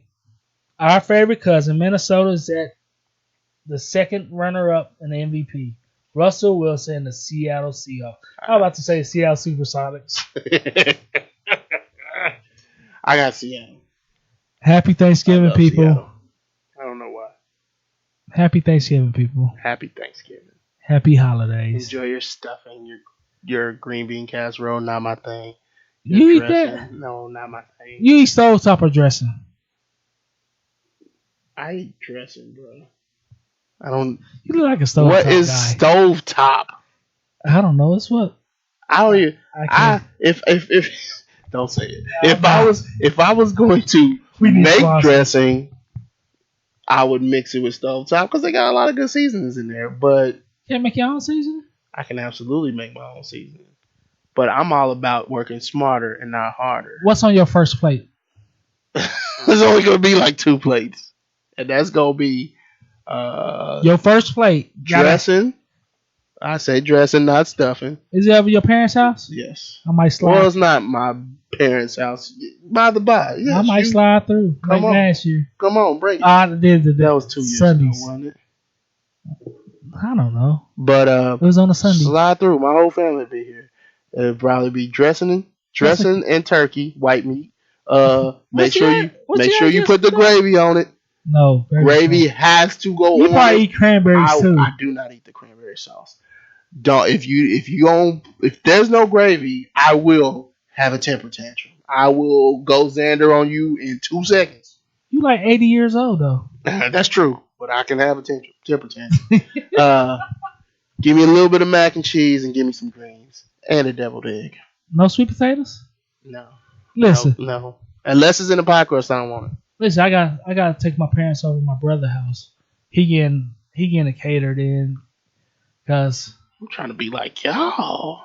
Our favorite cousin, Minnesota, is at the second runner-up in the MVP. Russell Wilson and the Seattle Seahawks. I'm about to say Seattle Supersonics. I got Seattle. Happy Thanksgiving, people. Seattle. I don't know why. Happy Thanksgiving, people. Happy Thanksgiving. Happy holidays. Enjoy your stuffing, your green bean casserole, not my thing. You eat that? No, not my thing. You eat stovetop or dressing? I eat dressing, bro. I don't. You look like a stovetop What is guy. stovetop? I don't know. It's what. I don't even. If don't say it. If I was going to make dressing, I would mix it with stovetop because they got a lot of good seasonings in there. But can't make your own seasoning? I can absolutely make my own seasoning. But I'm all about working smarter and not harder. What's on your first plate? There's only going to be like 2 plates. And that's going to be your first plate. Dressing. I say dressing, not stuffing. Is it over your parents' house? Yes. I might slide. Well, it's not my parents' house. By the by. Yes, I might slide through. Come on. Last year. Come on, break it. I did that was 2 years Sundays. ago, wasn't it? I don't know. But it was on a Sunday. Slide through. My whole family be here. It'll probably be dressing and turkey, white meat. Make sure you put the gravy on it. No, gravy has to go. You probably eat cranberries too. I do not eat the cranberry sauce. If there's no gravy, I will have a temper tantrum. I will go Xander on you in 2 seconds. You like 80 years old though. That's true, but I can have a temper tantrum. Give me a little bit of mac and cheese and give me some greens and a deviled egg. No sweet potatoes? No. Listen. No. Unless it's in a pie crust, I don't want it. Listen, I gotta take my parents over to my brother's house. He getting it catered in, cause I'm trying to be like y'all.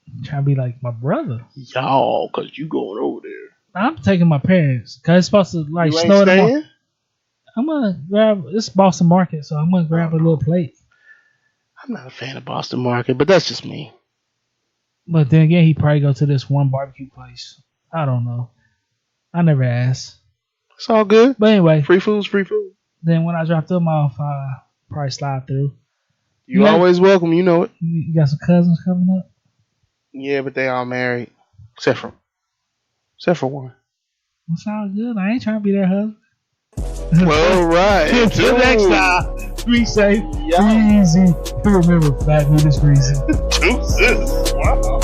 I'm trying to be like my brother. Y'all, cause you going over there. I'm taking my parents, cause it's supposed to like you snow tomorrow. I'm gonna grab. It's Boston Market, so I'm gonna grab a little plate. I'm not a fan of Boston Market, but that's just me. But then again, he probably go to this one barbecue place. I don't know. I never asked. It's all good. But anyway, free food's free food. Then when I drop them off, I probably slide through. You always welcome, you know it. You got some cousins coming up? Yeah, but they all married. Except for one. That sounds good. I ain't trying to be their husband. Well, right. Until next time, be safe, be easy. Remember, fat meat is greasy. Deuces. Wow.